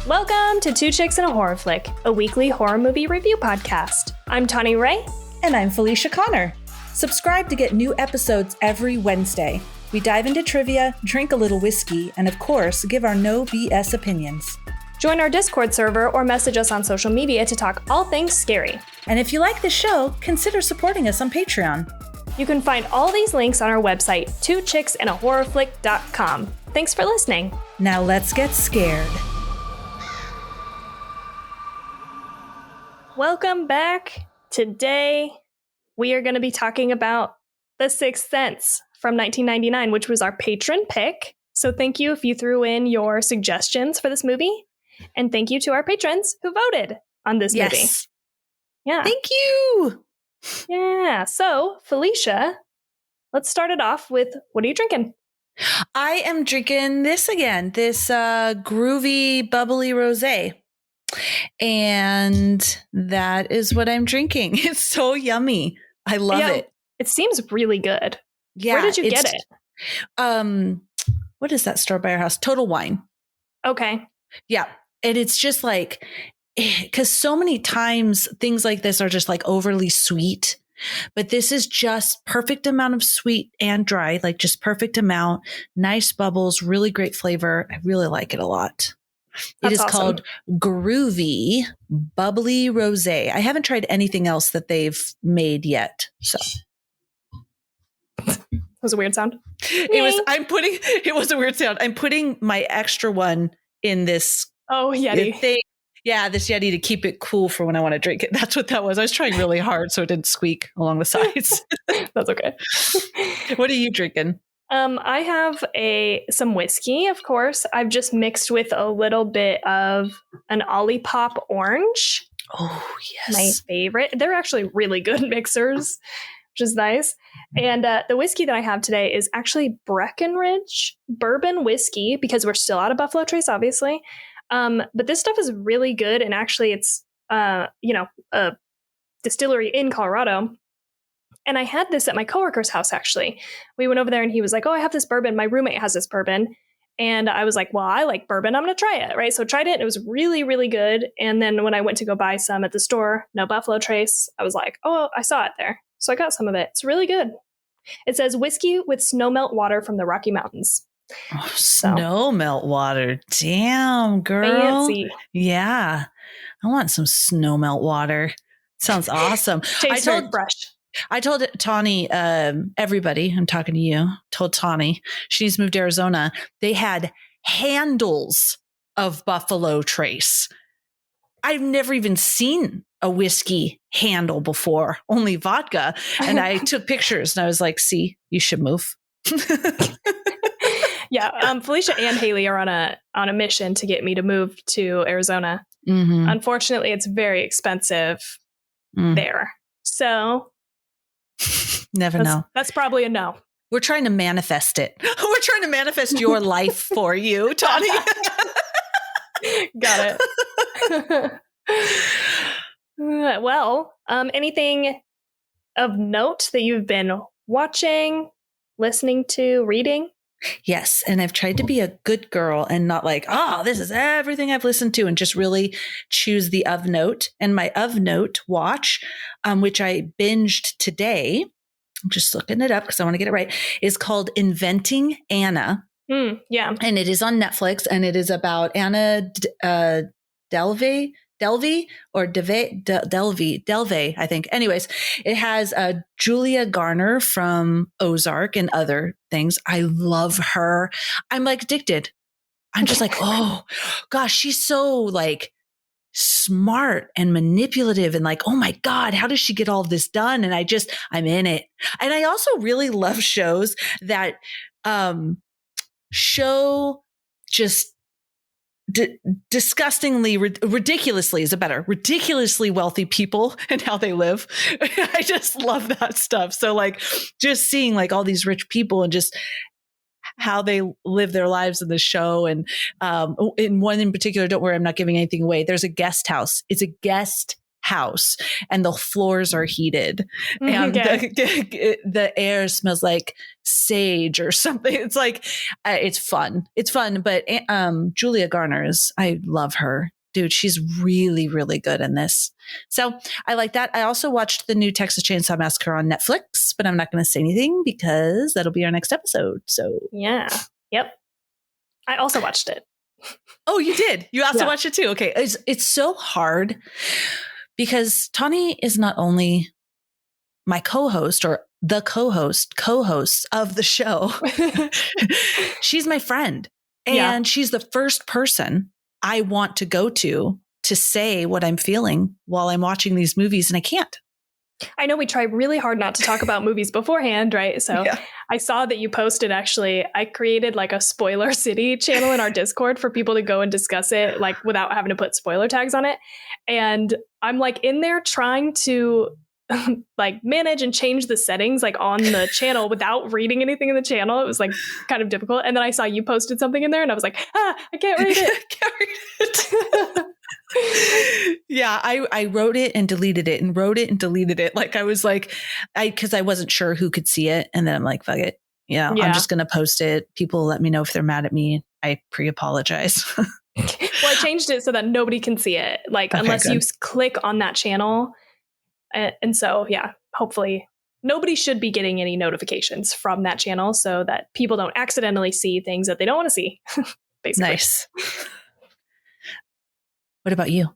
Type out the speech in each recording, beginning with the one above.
Welcome to Two Chicks and a Horror Flick, a weekly horror movie review podcast. I'm Tawny Ray. And I'm Felicia Connor. Subscribe to get new episodes every Wednesday. We dive into trivia, drink a little whiskey, and of course, give our no BS opinions. Join our Discord server or message us on social media to talk all things scary. And if you like the show, consider supporting us on Patreon. You can find all these links on our website, twochicksandahorrorflick.com. Thanks for listening. Now let's get scared. Welcome back. Today, we are going to be talking about The Sixth Sense from 1999, which was our patron pick. So thank you if you threw in your suggestions for this movie. And thank you to our patrons who voted on this movie. Yeah. Thank you. Yeah. So, Felicia, let's start it off with, what are you drinking? I am drinking this again, this groovy, bubbly rosé. And that is what I'm drinking. It's so yummy. I love it. It seems really good. Yeah. Where did you get it? What is that store by our house? Total Wine. Okay. Yeah. And it's just like, because so many times things like this are just like overly sweet, but this is just perfect amount of sweet and dry, like just perfect amount, nice bubbles, really great flavor. I really like it a lot. It is awesome. Called Groovy Bubbly Rosé. I haven't tried anything else that they've made yet. So that was a weird sound. It was a weird sound. I'm putting my extra one in this Yeti thing. Yeah, this Yeti to keep it cool for when I want to drink it. That's what that was. I was trying really hard so it didn't squeak along the sides. That's okay. What are you drinking? I have some whiskey, of course. I've just mixed with a little bit of an Olipop orange. Oh, yes. My favorite. They're actually really good mixers, which is nice. And the whiskey that I have today is actually Breckenridge bourbon whiskey, because we're still out of Buffalo Trace, obviously. But this stuff is really good. And actually it's, a distillery in Colorado. And I had this at my coworker's house, actually. We went over there and he was like, oh, I have this bourbon. My roommate has this bourbon. And I was like, well, I like bourbon. I'm going to try it. Right. So I tried it. And it was really, really good. And then when I went to go buy some at the store, no Buffalo Trace, I was like, oh, I saw it there. So I got some of it. It's really good. It says whiskey with snow melt water from the Rocky Mountains. Oh, snow melt water. Damn, girl. Fancy. Yeah. I want some snow melt water. Sounds awesome. Tastes very fresh. I told Tawny, everybody, I'm talking to you, told Tawny, she's moved to Arizona. They had handles of Buffalo Trace. I've never even seen a whiskey handle before, only vodka. And I took pictures and I was like, see, you should move. Yeah. Felicia and Haley are on a mission to get me to move to Arizona. Mm-hmm. Unfortunately, it's very expensive there. So never know. That's probably a no. We're trying to manifest it. We're trying to manifest your life for you, Tawny. Got it. Well, anything of note that you've been watching, listening to, reading? Yes. And I've tried to be a good girl and not like, oh, this is everything I've listened to, and just really choose the of note. And my of note watch, which I binged today, I'm just looking it up because I want to get it right, is called Inventing Anna. Yeah. And it is on Netflix, and it is about Anna Delvey, I think. Anyways, it has Julia Garner from Ozark and other things. I love her. I'm like addicted. I'm just like, oh gosh, she's so like smart and manipulative and like, oh my God, how does she get all of this done? And I'm in it. And I also really love shows that show just disgustingly, ridiculously wealthy people and how they live. I just love that stuff. So like just seeing like all these rich people and just how they live their lives in the show. And in one in particular, don't worry, I'm not giving anything away. There's a guest house. It's a guest house and the floors are heated and Okay. the air smells like sage or something. It's like, it's fun. It's fun. But Julia Garner I love her. Dude, she's really, really good in this. So I like that. I also watched the new Texas Chainsaw Massacre on Netflix, but I'm not going to say anything because that'll be our next episode. So yeah. Yep. I also watched it. Oh, you did? You also watched it too? Okay. It's so hard because Tawny is not only my co-host or the co-host of the show. She's my friend. And she's the first person I want to go to say what I'm feeling while I'm watching these movies, and I can't. I know we try really hard not to talk about movies beforehand, right? So I saw that you posted, actually, I created like a Spoiler City channel in our Discord for people to go and discuss it, like without having to put spoiler tags on it. And I'm like in there trying to like manage and change the settings like on the channel without reading anything in the channel. It was like kind of difficult. And then I saw you posted something in there and I was like, I can't read it. Can't read it. Yeah, I wrote it and deleted it and wrote it and deleted it. Like I was like, because I wasn't sure who could see it. And then I'm like, fuck it. Yeah, I'm just going to post it. People let me know if they're mad at me. I pre-apologize. Well, I changed it so that nobody can see it. Like unless you click on that channel. And so, yeah, hopefully nobody should be getting any notifications from that channel so that people don't accidentally see things that they don't want to see. Basically. Nice. What about you?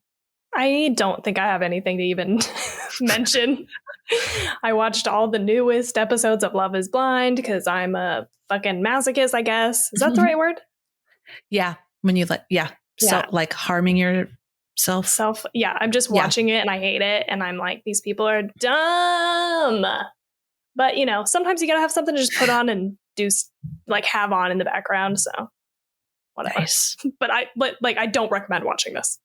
I don't think I have anything to even mention. I watched all the newest episodes of Love is Blind because I'm a fucking masochist, I guess. Is that the right word? Yeah. When you So like harming yourself. Yeah. I'm just watching it and I hate it. And I'm like, these people are dumb. But, you know, sometimes you got to have something to just put on and do like have on in the background. So whatever. Nice. But I don't recommend watching this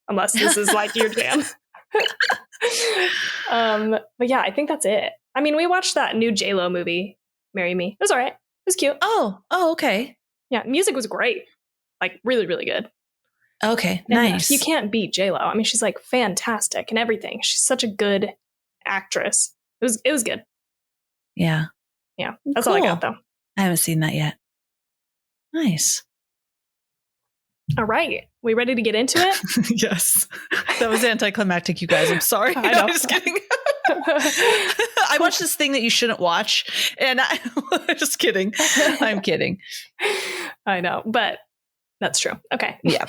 unless this is like your jam. But yeah, I think that's it. I mean, we watched that new J-Lo movie, Marry Me. It was all right. It was cute. Oh, okay. Yeah. Music was great. Like really, really good. Okay. And nice. you can't beat J-Lo. I mean, she's like fantastic and everything. She's such a good actress. It was good. Yeah. Yeah. That's all I got though. I haven't seen that yet. Nice. All right. We ready to get into it? Yes. That was anticlimactic, you guys. I'm sorry. I know. I'm just kidding. I watched this thing that you shouldn't watch. And just kidding. I'm kidding. I know, but that's true. Okay. Yeah.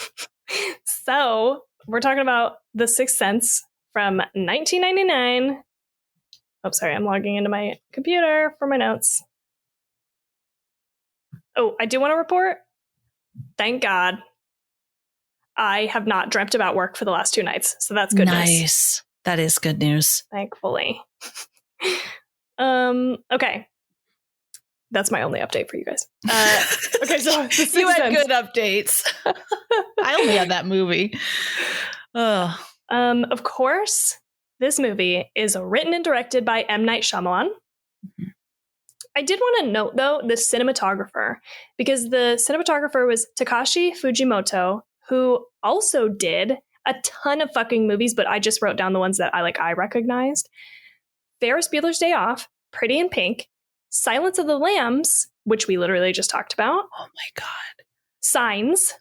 So we're talking about The Sixth Sense from 1999. Oh, sorry. I'm logging into my computer for my notes. Oh, I do want to report. Thank God. I have not dreamt about work for the last 2 nights. So that's good news. Nice. That is good news. Thankfully. Okay. That's my only update for you guys. Okay, so you had good updates. I only had that movie. Oh. Of course, this movie is written and directed by M. Night Shyamalan. Mm-hmm. I did want to note, though, the cinematographer, because the cinematographer was Takashi Fujimoto, who also did a ton of fucking movies, but I just wrote down the ones that I recognized. Ferris Bueller's Day Off, Pretty in Pink, Silence of the Lambs, which we literally just talked about. Oh my God. Signs,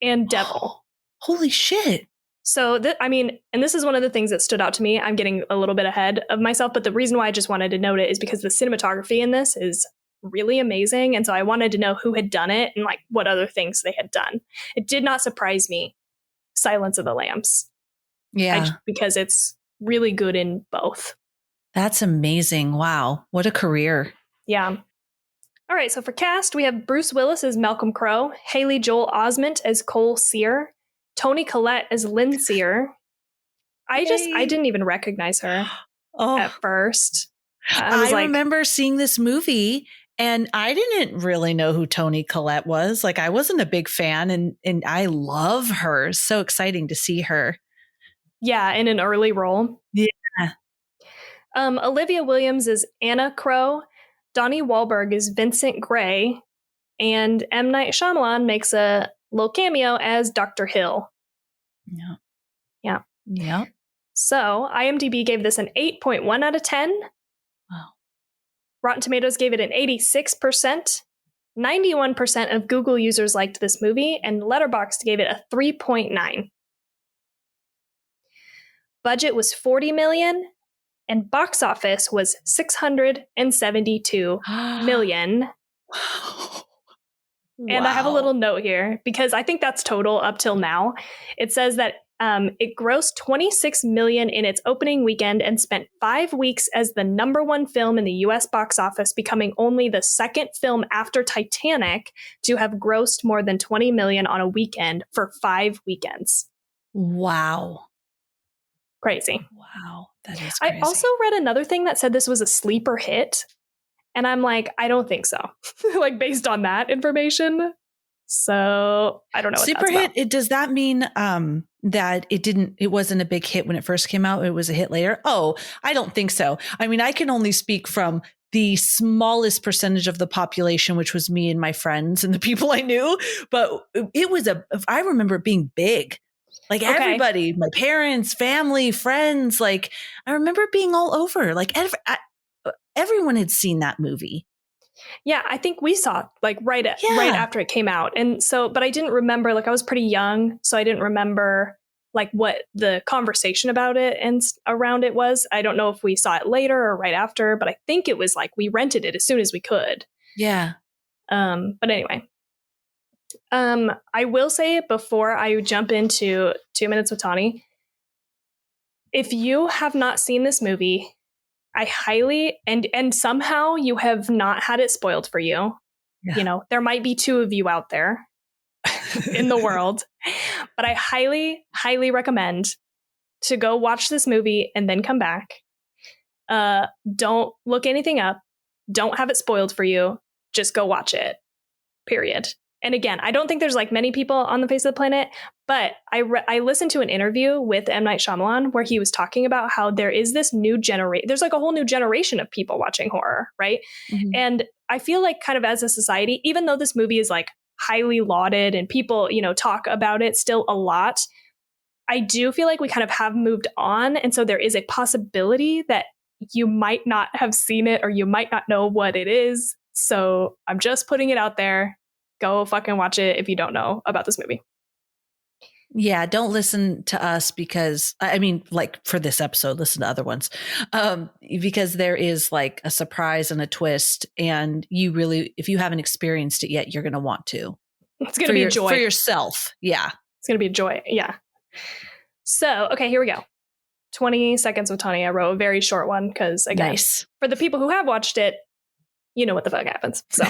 and Devil. Holy shit. So, and this is one of the things that stood out to me. I'm getting a little bit ahead of myself, but the reason why I just wanted to note it is because the cinematography in this is really amazing. And so I wanted to know who had done it and like what other things they had done. It did not surprise me, Silence of the Lambs. Yeah. Because it's really good in both. That's amazing. Wow. What a career. Yeah. All right. So for cast, we have Bruce Willis as Malcolm Crowe, Haley Joel Osment as Cole Sear, Toni Collette as Lynn Sear. I didn't even recognize her at first. I remember seeing this movie and I didn't really know who Toni Collette was. Like I wasn't a big fan and I love her. So exciting to see her. Yeah, in an early role. Yeah. Olivia Williams is Anna Crowe. Donnie Wahlberg is Vincent Gray. And M. Night Shyamalan makes a little cameo as Dr. Hill. Yeah. Yeah. Yeah. So IMDb gave this an 8.1 out of 10. Wow. Rotten Tomatoes gave it an 86%. 91% of Google users liked this movie, and Letterboxd gave it a 3.9. Budget was $40 million, and box office was $672 million. Wow. And I have a little note here because I think that's total up till now. It says that it grossed $26 million in its opening weekend and spent 5 weeks as the number one film in the U.S. box office, becoming only the second film after Titanic to have grossed more than $20 million on a weekend for 5 weekends. Wow. Crazy. Wow. That is crazy. I also read another thing that said this was a sleeper hit. And I'm like, I don't think so. Like, based on that information. So I don't know what sleeper that's hit. about. Does that mean that it wasn't a big hit when it first came out? It was a hit later? Oh, I don't think so. I mean, I can only speak from the smallest percentage of the population, which was me and my friends and the people I knew. But it was I remember it being big. Like everybody, my parents, family, friends, like I remember it being all over. Like everyone had seen that movie. Yeah, I think we saw it like right after it came out. And so, but I didn't remember, like I was pretty young, so I didn't remember like what the conversation about it and around it was. I don't know if we saw it later or right after, but I think it was like we rented it as soon as we could. Yeah. But anyway. I will say before I jump into 2 Minutes with Tawny, if you have not seen this movie, I highly, and somehow you have not had it spoiled for you. Yeah. You know, there might be 2 of you out there in the world, but I highly, highly recommend to go watch this movie and then come back. Don't look anything up. Don't have it spoiled for you. Just go watch it. Period. And again, I don't think there's like many people on the face of the planet, but I listened to an interview with M. Night Shyamalan where he was talking about how there is this new generation. There's like a whole new generation of people watching horror, right? Mm-hmm. And I feel like kind of as a society, even though this movie is like highly lauded and people, you know, talk about it still a lot, I do feel like we kind of have moved on. And so there is a possibility that you might not have seen it or you might not know what it is. So I'm just putting it out there. Go fucking watch it if you don't know about this movie. Yeah, don't listen to us because, I mean, like for this episode, listen to other ones. Because there is like a surprise and a twist. And you really, if you haven't experienced it yet, you're going to want to. It's going to be a joy. For yourself. Yeah. It's going to be a joy. Yeah. So, okay, here we go. 20 Seconds with Tawny. I wrote a very short one because, again, nice. For the people who have watched it, you know what the fuck happens. So.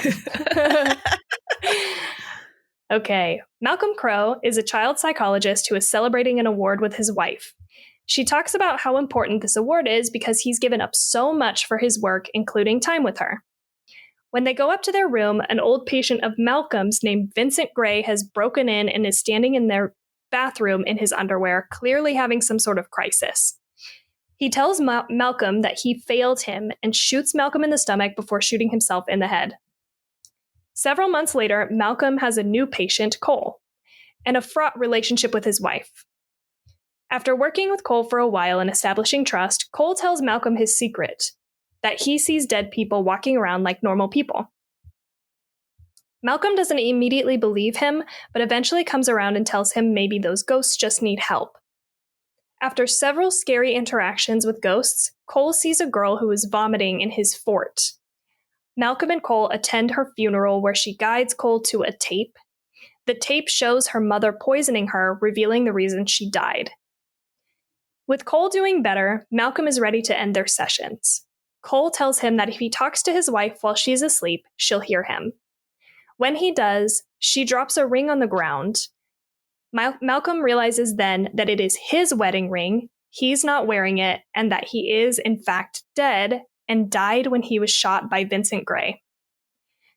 Okay. Malcolm Crowe is a child psychologist who is celebrating an award with his wife. She talks about how important this award is because he's given up so much for his work, including time with her. When they go up to their room, an old patient of Malcolm's named Vincent Gray has broken in and is standing in their bathroom in his underwear, clearly having some sort of crisis. He tells Malcolm that he failed him and shoots Malcolm in the stomach before shooting himself in the head. Several months later, Malcolm has a new patient, Cole, and a fraught relationship with his wife. After working with Cole for a while and establishing trust, Cole tells Malcolm his secret, that he sees dead people walking around like normal people. Malcolm doesn't immediately believe him, but eventually comes around and tells him maybe those ghosts just need help. After several scary interactions with ghosts, Cole sees a girl who is vomiting in his fort. Malcolm and Cole attend her funeral where she guides Cole to a tape. The tape shows her mother poisoning her, revealing the reason she died. With Cole doing better, Malcolm is ready to end their sessions. Cole tells him that if he talks to his wife while she's asleep, she'll hear him. When he does, she drops a ring on the ground. Malcolm realizes then that it is his wedding ring, he's not wearing it, and that he is, in fact, dead and died when he was shot by Vincent Gray.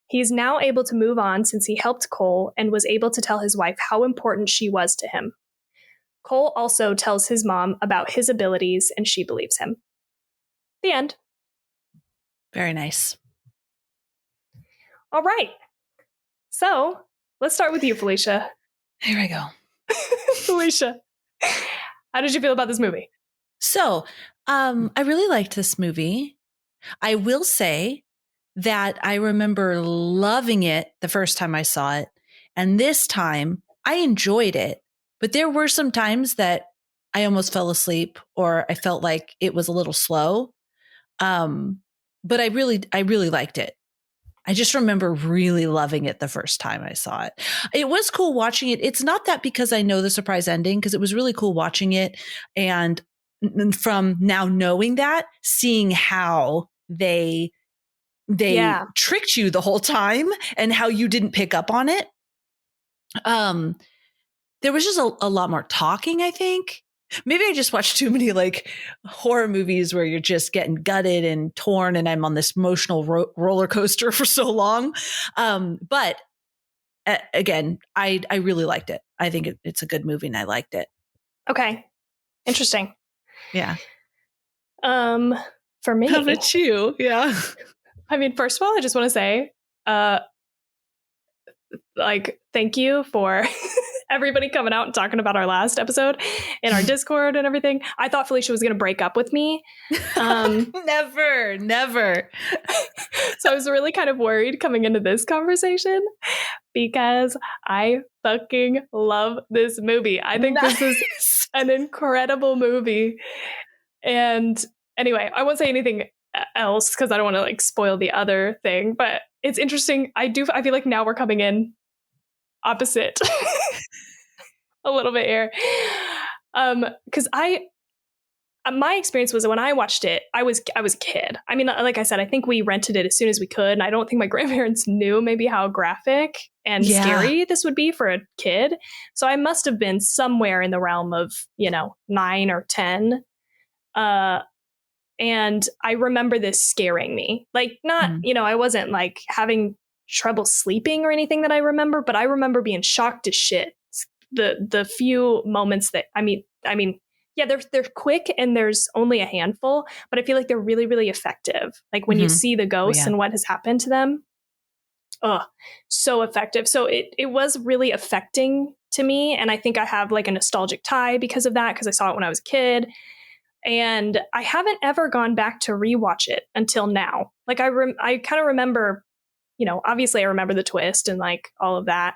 He's now able to move on since he helped Cole and was able to tell his wife how important she was to him. Cole also tells his mom about his abilities and she believes him. The end. Very nice. All right. So let's start with you, Felicia. Here I go. Felicia, how did you feel about this movie? So, I really liked this movie. I will say that I remember loving it the first time I saw it. And this time I enjoyed it, but there were some times that I almost fell asleep or I felt like it was a little slow. But I really liked it. I just remember really loving it the first time I saw it. It was cool watching it. It's not that because I know the surprise ending, because it was really cool watching it. And from now knowing that, seeing how they tricked you the whole time and how you didn't pick up on it. There was just a lot more talking, I think. Maybe I just watched too many like horror movies where you're just getting gutted and torn and I'm on this emotional roller coaster for so long. But again, I really liked it. I think it's a good movie and I liked it. Okay. Interesting. Yeah. For me. How about you? Yeah. I mean, first of all, I just want to say, thank you for everybody coming out and talking about our last episode in our Discord and everything. I thought Felicia was going to break up with me. Never. So I was really kind of worried coming into this conversation because I fucking love this movie. I think This is an incredible movie. And anyway, I won't say anything else because I don't want to like spoil the other thing, but it's interesting. I feel like now we're coming in opposite a little bit here. Because my experience was when I watched it, I was a kid. I mean, like I said, I think we rented it as soon as we could. And I don't think my grandparents knew maybe how graphic and scary this would be for a kid. So I must have been somewhere in the realm of, 9 or 10. And I remember this scaring me. Like not, I wasn't like having trouble sleeping or anything that I remember, but I remember being shocked as shit. The few moments that, I mean, yeah, they're quick and there's only a handful, but I feel like they're really, really effective. Like when you see the ghosts and what has happened to them. Oh, so effective. So it was really affecting to me. And I think I have like a nostalgic tie because of that, because I saw it when I was a kid. And I haven't ever gone back to rewatch it until now. Like I kind of remember, obviously I remember the twist and like all of that,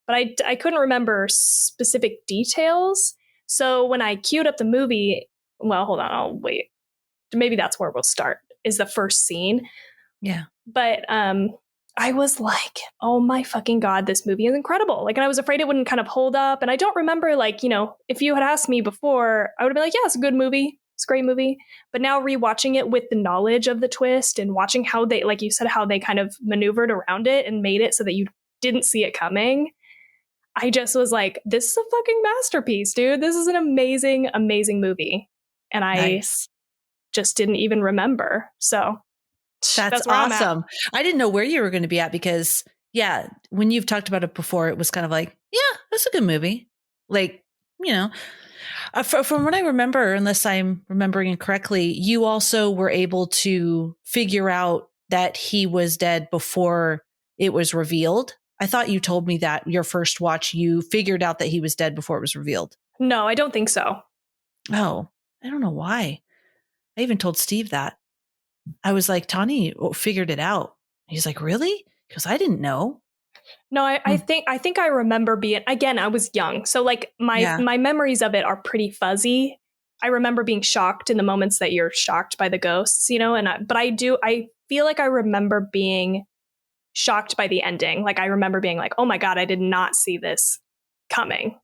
but I couldn't remember specific details. So when I queued up the movie, well, hold on, I'll wait. Maybe that's where we'll start, is the first scene. Yeah. But I was like, oh my fucking God, this movie is incredible. Like, and I was afraid it wouldn't kind of hold up. And I don't remember, like, if you had asked me before, I would have been like, yeah, it's a good movie. It's a great movie. But now rewatching it with the knowledge of the twist and watching how they, like you said, how they kind of maneuvered around it and made it so that you didn't see it coming. I just was like, this is a fucking masterpiece, dude. This is an amazing, amazing movie. And I just didn't even remember. So that's awesome. I didn't know where you were going to be at because, yeah, when you've talked about it before, it was kind of like, yeah, that's a good movie. Like, from what I remember, unless I'm remembering incorrectly, you also were able to figure out that he was dead before it was revealed. I thought you told me that your first watch, you figured out that he was dead before it was revealed. No, I don't think so. Oh, I don't know why. I even told Steve that. I was like, Tawny figured it out. He's like, really? Because I didn't know. No, I think I remember being, again, I was young. So like my memories of it are pretty fuzzy. I remember being shocked in the moments that you're shocked by the ghosts, but I feel like I remember being shocked by the ending. Like I remember being like, oh my God, I did not see this coming.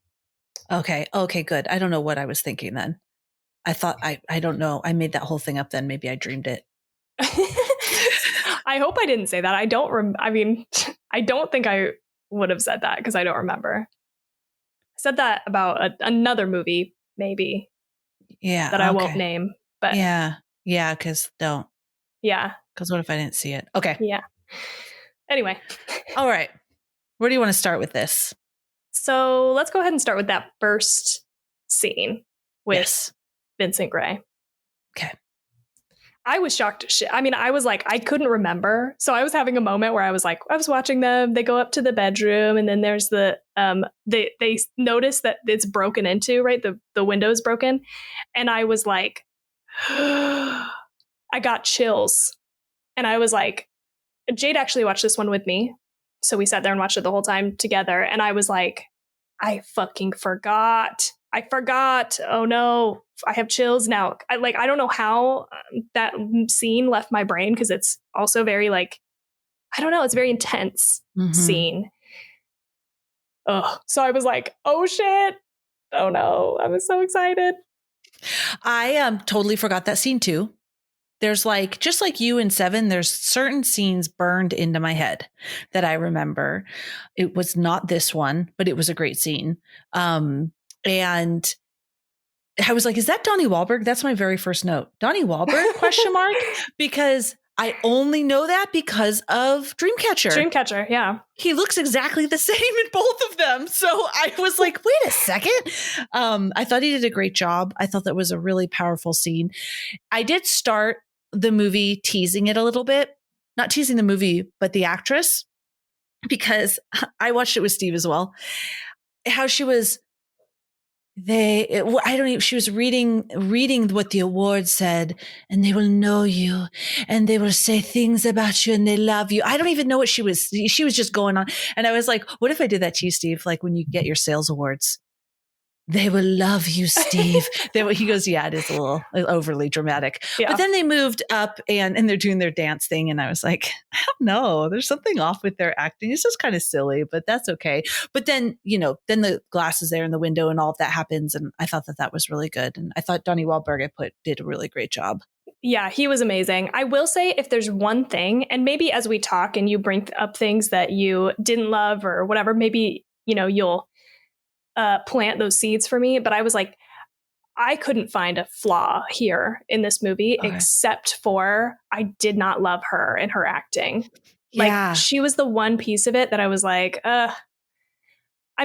Okay, good. I don't know what I was thinking then. I thought, I don't know. I made that whole thing up then. Maybe I dreamed it. I hope I didn't say that. I don't think I would have said that because I don't remember. I said that about another movie, maybe. Yeah. That I won't name. But yeah, because don't. Yeah. Because what if I didn't see it? Okay. Yeah. Anyway. All right. Where do you want to start with this? So let's go ahead and start with that first scene with Vincent Gray. Okay. I was shocked as shit. I mean, I was like, I couldn't remember. So I was having a moment where I was like, I was watching them. They go up to the bedroom and then there's the, they notice that it's broken into, right? The window's broken. And I was like, I got chills. And I was like, Jade actually watched this one with me. So we sat there and watched it the whole time together. And I was like, I fucking forgot. I forgot. Oh no, I have chills now. I don't know how that scene left my brain because it's also very like, I don't know. It's a very intense scene. Oh, so I was like, oh shit. Oh no, I was so excited. I totally forgot that scene too. There's like, just like you in Seven, there's certain scenes burned into my head that I remember. It was not this one, but it was a great scene. And I was like, is that Donnie Wahlberg? That's my very first note. Donnie Wahlberg, question mark? Because I only know that because of Dreamcatcher. Dreamcatcher, yeah. He looks exactly the same in both of them. So I was like, wait a second. I thought he did a great job. I thought that was a really powerful scene. I did start the movie teasing it a little bit, not teasing the movie, but the actress, because I watched it with Steve as well. How she was, she was reading what the award said, and they will know you and they will say things about you and they love you. I don't even know what she was just going on. And I was like, what if I did that to you, Steve? Like when you get your sales awards, they will love you, Steve. He goes, yeah, it is a little overly dramatic. Yeah. But then they moved up and they're doing their dance thing. And I was like, I don't know. There's something off with their acting. It's just kind of silly, but that's okay. But then, then the glass is there in the window and all of that happens. And I thought that was really good. And I thought Donnie Wahlberg did a really great job. Yeah, he was amazing. I will say if there's one thing, and maybe as we talk and you bring up things that you didn't love or whatever, maybe, you'll plant those seeds for me. But I was like, I couldn't find a flaw here in this movie except for I did not love her and her acting. Yeah. Like she was the one piece of it that I was like, I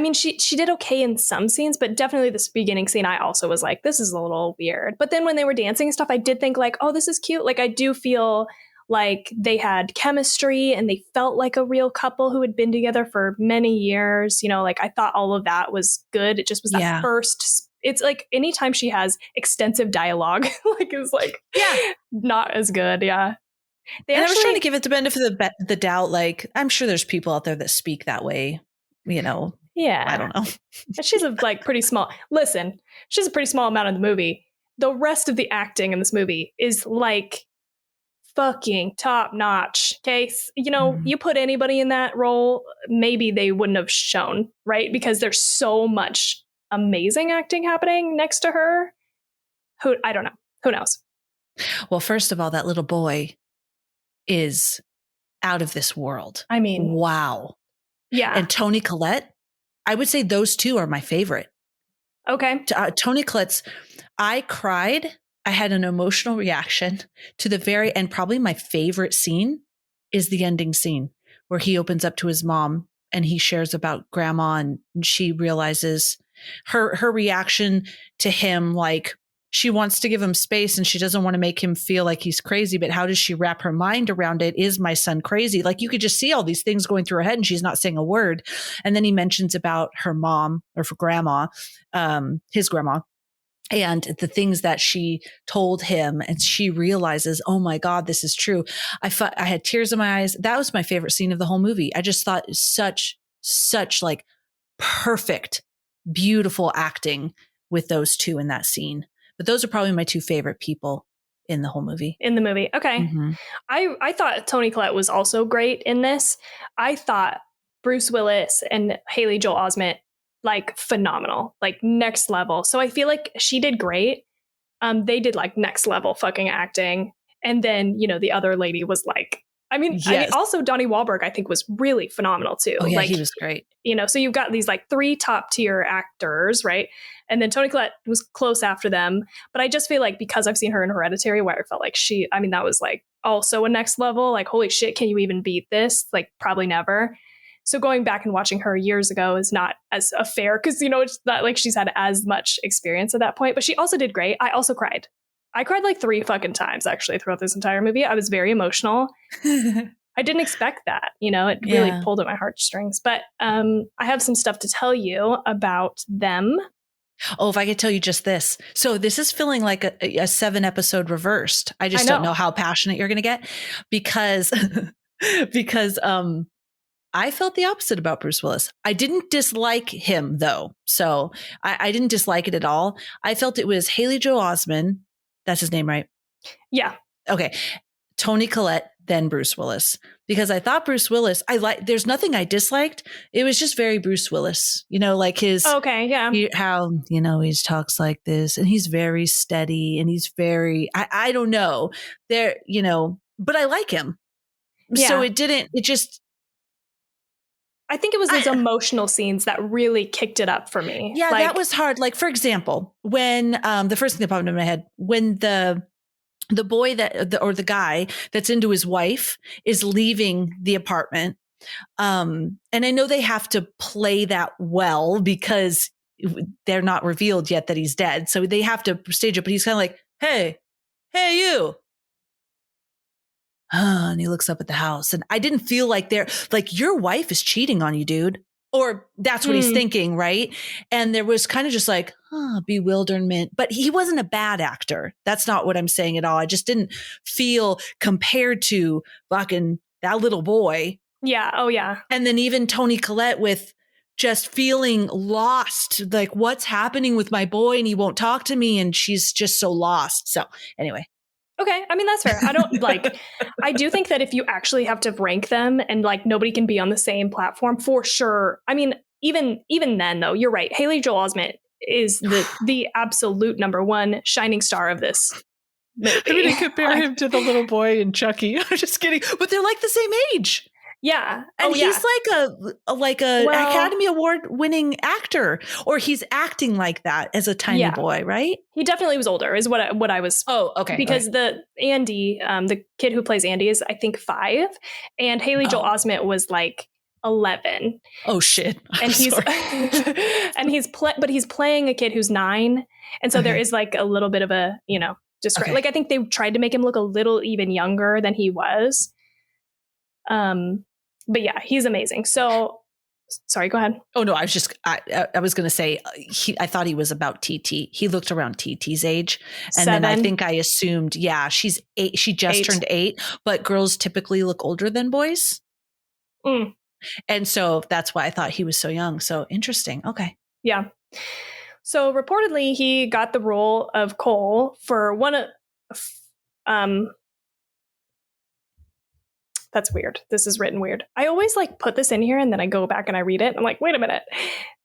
mean, she did okay in some scenes, but definitely this beginning scene, I also was like, this is a little weird. But then when they were dancing and stuff, I did think like, oh, this is cute. Like I do feel like they had chemistry and they felt like a real couple who had been together for many years. Like I thought all of that was good. It just was that first. It's like anytime she has extensive dialogue, like it's like not as good. Yeah. I was trying to give it the benefit of the doubt. Like I'm sure there's people out there that speak that way, Yeah. I don't know. And she's a pretty small. Listen, she's a pretty small amount of the movie. The rest of the acting in this movie is like fucking top notch. Okay. You put anybody in that role, maybe they wouldn't have shown, right? Because there's so much amazing acting happening next to her. I don't know. Who knows? Well, first of all, that little boy is out of this world. I mean, wow. Yeah. And Toni Collette, I would say those two are my favorite. Okay. Toni Collette's, I cried. I had an emotional reaction to the very end. Probably my favorite scene is the ending scene where he opens up to his mom and he shares about grandma and she realizes her reaction to him. Like she wants to give him space and she doesn't want to make him feel like he's crazy, but how does she wrap her mind around it? Is my son crazy? Like you could just see all these things going through her head and she's not saying a word. And then he mentions about her mom or for grandma, his grandma. And the things that she told him, and she realizes, oh my God, this is true. I had tears in my eyes. That was my favorite scene of the whole movie. I just thought such like perfect, beautiful acting with those two in that scene. But those are probably my two favorite people in the whole movie. In the movie. Okay. Mm-hmm. I thought Toni Collette was also great in this. I thought Bruce Willis and Haley Joel Osment like phenomenal, like next level. So I feel like she did great. They did like next level fucking acting. And then, the other lady was like, I mean, also Donnie Wahlberg, I think was really phenomenal too. Oh yeah, like, he was great. So you've got these like three top tier actors, right? And then Toni Collette was close after them. But I just feel like because I've seen her in Hereditary, where I felt like that was like also a next level, like, holy shit, can you even beat this? Like probably never. So going back and watching her years ago is not as a fair because, it's not like she's had as much experience at that point. But she also did great. I also cried. I cried like 3 fucking times, actually, throughout this entire movie. I was very emotional. I didn't expect that. It really pulled at my heartstrings. But I have some stuff to tell you about them. Oh, if I could tell you just this. So this is feeling like a 7-episode reversed. I just I don't know. know how passionate you're going to get because, because, I felt the opposite about Bruce Willis. I didn't dislike him though. So I didn't dislike it at all. I felt it was Haley Joel Osment. That's his name, right? Yeah. Okay. Tony Collette, then Bruce Willis, because I thought Bruce Willis, there's nothing I disliked. It was just very Bruce Willis, like his, Okay. Yeah. how, he talks like this and he's very steady and he's very, I don't know there, but I like him. Yeah. So it just, I think it was those emotional scenes that really kicked it up for me. Yeah, that was hard. Like, for example, when the first thing that popped into my head, when the boy or the guy that's into his wife is leaving the apartment. And I know they have to play that well because they're not revealed yet that he's dead. So they have to stage it, but he's kind of like, hey, you. And he looks up at the house and I didn't feel like your wife is cheating on you, dude. Or that's what he's thinking, right? And there was kind of just like, bewilderment. But he wasn't a bad actor. That's not what I'm saying at all. I just didn't feel compared to fucking that little boy. Yeah. Oh, yeah. And then even Tony Collette with just feeling lost. Like, what's happening with my boy? And he won't talk to me. And she's just so lost. So anyway. Okay. I mean, that's fair. I don't I do think that if you actually have to rank them and nobody can be on the same platform for sure. I mean, even then though, you're right. Haley Joel Osment is the absolute number one shining star of this movie. I'm going to compare him to the little boy in Chucky. I'm just kidding. But they're like the same age. Yeah. And he's like a Academy Award winning actor, or he's acting like that as a tiny boy, right? He definitely was older is what I was. Oh, okay. Because the Andy, the kid who plays Andy is I think 5 and Haley Joel Osment was 11. Oh shit. And he's playing a kid who's 9. And so there is a little bit of a, I think they tried to make him look a little even younger than he was. But yeah, he's amazing. So sorry, go ahead. Oh no, I was going to say, I thought he was about TT. He looked around TT's age. And 7. Then I think I assumed, she's 8. She just turned 8, but girls typically look older than boys. And so that's why I thought he was so young. So interesting. Okay. Yeah. So reportedly he got the role of Cole for one of, that's weird. This is written weird. I always put this in here and then I go back and I read it. I'm like, wait a minute.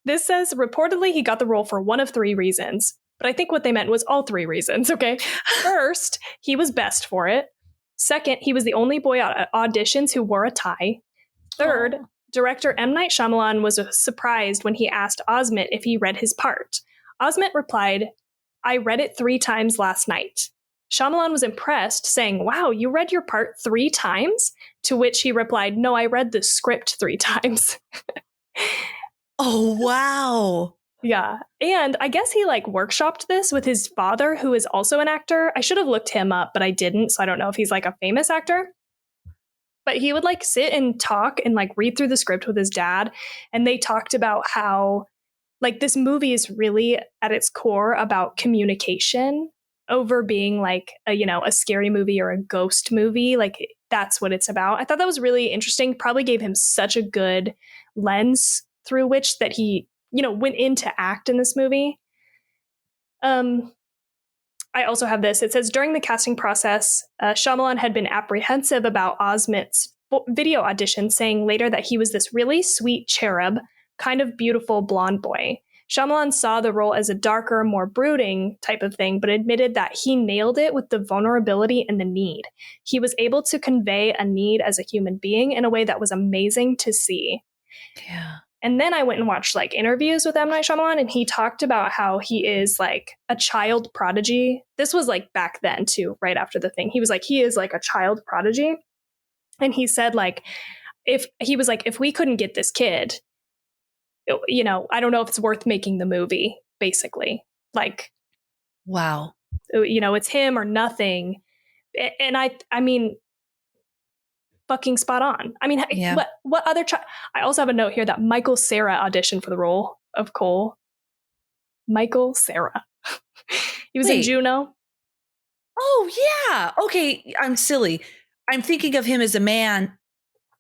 This says reportedly he got the role for one of 3 reasons, but I think what they meant was all 3 reasons. Okay. First, he was best for it. Second, he was the only boy at auditions who wore a tie. Third, director M. Night Shyamalan was surprised when he asked Osment if he read his part. Osment replied, I read it 3 times last night. Shyamalan was impressed, saying, wow, you read your part 3 times? To which he replied, no, I read the script 3 times. Oh, wow. Yeah. And I guess he workshopped this with his father, who is also an actor. I should have looked him up, but I didn't. So I don't know if he's a famous actor. But he would sit and talk and read through the script with his dad. And they talked about how this movie is really at its core about communication over being a scary movie or a ghost movie. That's what it's about. I thought that was really interesting. Probably gave him such a good lens through which that he, went into act in this movie. I also have this. It says during the casting process, Shyamalan had been apprehensive about Osment's video audition, saying later that he was this really sweet cherub, kind of beautiful blonde boy. Shyamalan saw the role as a darker, more brooding type of thing, but admitted that he nailed it with the vulnerability and the need. He was able to convey a need as a human being in a way that was amazing to see. Yeah. And then I went and watched interviews with M. Night Shyamalan, and he talked about how he is a child prodigy. This was back then too, right after the thing. He was he is a child prodigy. And he said if we couldn't get this kid, I don't know if it's worth making the movie, basically. Wow. It's him or nothing. And I mean, fucking spot on. I mean, yeah. What other I also have a note here that Michael Cera auditioned for the role of Cole. Michael Cera. He was in Wait. Juno. Oh, yeah. Okay. I'm silly. I'm thinking of him as a man.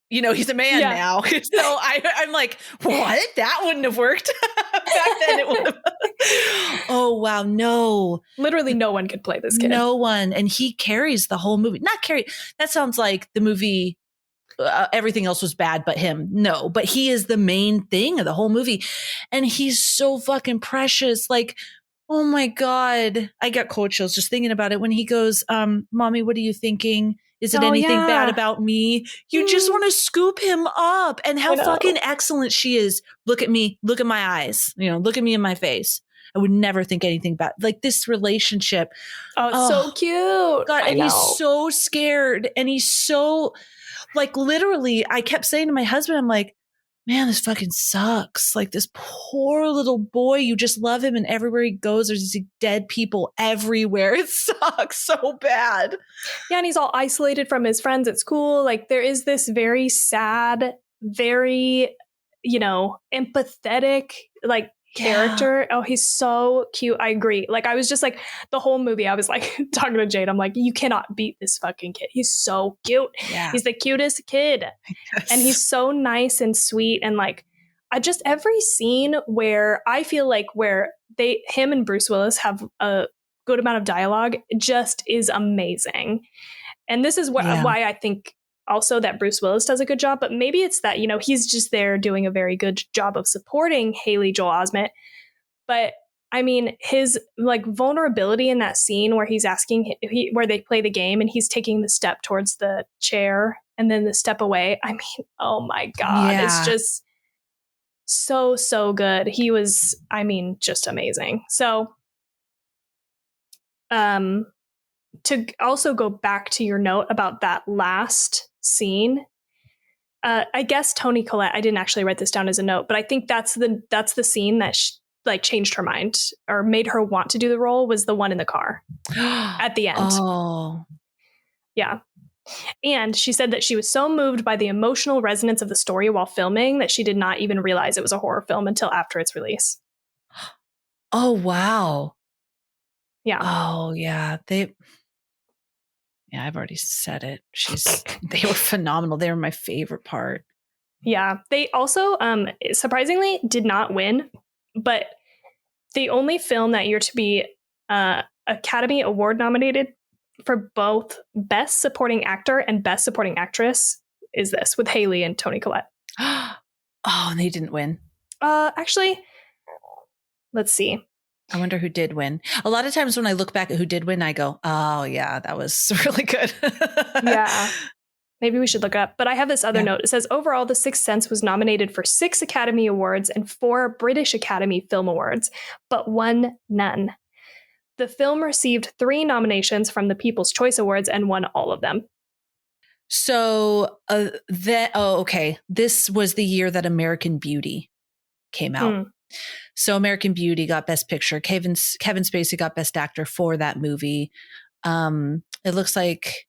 You know, he's a man now. So I'm like, what? That wouldn't have worked. Back then it would have. Oh, wow. No. Literally no one could play this kid. No one. And he carries the whole movie. Not carry. That sounds like the movie, everything else was bad but him. No, but he is the main thing of the whole movie. And he's so fucking precious. Like, oh my God. I got cold chills just thinking about it when he goes, Mommy, what are you thinking? Is it anything bad about me? You just want to scoop him up. And how fucking excellent she is. Look at me. Look at my eyes. You know, look at me in my face. I would never think anything bad. Like this relationship. Oh, so cute. God, and he's so scared. And he's so, like, literally, I kept saying to my husband, I'm like, man, this fucking sucks. Like this poor little boy, you just love him. And everywhere he goes, there's these dead people everywhere. It sucks so bad. Yeah. And he's all isolated from his friends at school. Like there is this very sad, very, empathetic, like character. Oh, he's so cute. I agree. Like I was just like the whole movie, I was like talking to Jade. I'm like, you cannot beat this fucking kid. He's so cute. Yeah. He's the cutest kid. Yes. And he's so nice and sweet. And like, every scene where I feel like where him and Bruce Willis have a good amount of dialogue just is amazing. And this is why I think also that Bruce Willis does a good job, but maybe it's that, he's just there doing a very good job of supporting Haley Joel Osment. But I mean, his like vulnerability in that scene where he's asking, where they play the game and he's taking the step towards the chair and then the step away. I mean, oh my God, it's just so, so good. He was, just amazing. So, to also go back to your note about that last scene, I guess Toni Collette, I didn't actually write this down as a note, but I think that's the scene that changed her mind or made her want to do the role, was the one in the car at the end. Oh. Yeah. And she said that she was so moved by the emotional resonance of the story while filming that she did not even realize it was a horror film until after its release. Oh, wow. Yeah. Oh, yeah. Yeah, I've already said it. They were phenomenal. They were my favorite part. Yeah. They also, surprisingly, did not win, but the only film that year to be Academy Award nominated for both Best Supporting Actor and Best Supporting Actress is this, with Haley and Toni Collette. Oh, and they didn't win. Actually, let's see. I wonder who did win. A lot of times when I look back at who did win, I go, oh, yeah, that was really good. Yeah. Maybe we should look it up. But I have this other note. It says, overall, The Sixth Sense was nominated for 6 Academy Awards and 4 British Academy Film Awards, but won none. The film received 3 nominations from the People's Choice Awards and won all of them. So, okay. This was the year that American Beauty came out. So American Beauty got Best Picture. Kevin Spacey got Best Actor for that movie. It looks like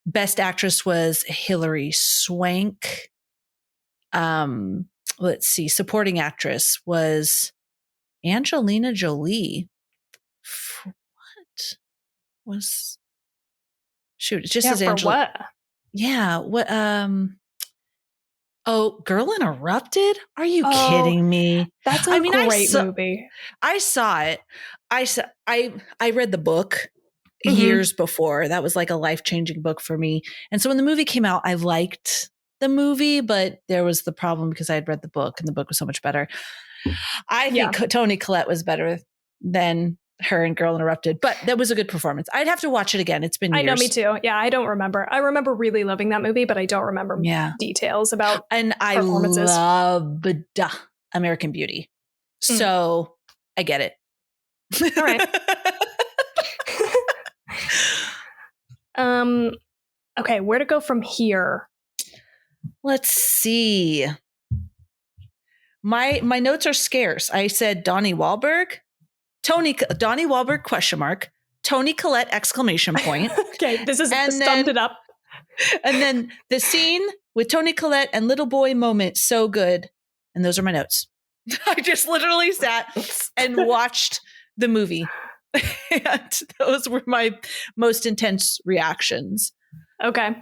Best Actress was Hilary Swank. Let's see. Supporting Actress was Angelina Jolie. What was? Shoot, it just says Angela. What? Yeah. What? Oh, Girl Interrupted? Are you kidding me? That's a great movie. I saw it. I read the book years before. That was like a life-changing book for me. And so when the movie came out, I liked the movie, but there was the problem because I had read the book and the book was so much better. I think Toni Collette was better than her in Girl Interrupted, but that was a good performance. I'd have to watch it again. It's been years. I know, me too. Yeah, I don't remember. I remember really loving that movie, but I don't remember details about performances. I loved American Beauty. So I get it. All right. Okay, where to go from here? Let's see. My notes are scarce. I said Donnie Wahlberg. Donnie Wahlberg ? Toni Collette ! Okay, this is summed it up. And then the scene with Toni Collette and little boy moment, so good. And those are my notes. I just literally sat and watched the movie. And those were my most intense reactions. Okay.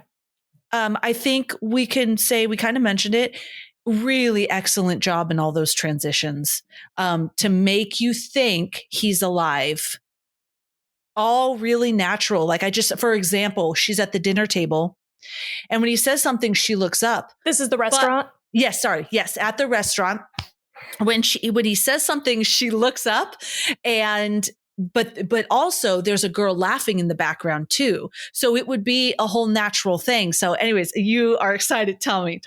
I think we can say, we kind of mentioned it, really excellent job in all those transitions to make you think he's alive. All really natural. Like for example, she's at the dinner table and when he says something, she looks up. This is the restaurant? Yes, at the restaurant. When he says something, she looks up but also there's a girl laughing in the background too. So it would be a whole natural thing. So anyways, you are excited. Tell me.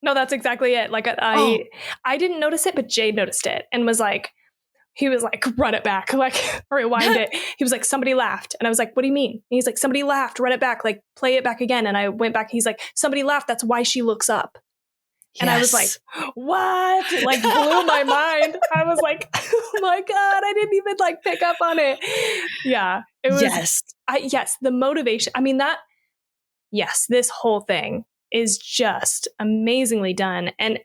No, that's exactly it. Like I didn't notice it, but Jade noticed it and was like, he was like, run it back, like rewind it. He was like, somebody laughed. And I was like, what do you mean? And he's like, somebody laughed, run it back, like play it back again. And I went back. He's like, somebody laughed. That's why she looks up. Yes. And I was like, what? It like blew my mind. I was like, oh my God, I didn't even like pick up on it. Yeah. It was, yes, the motivation. I mean, this whole thing is just amazingly done. And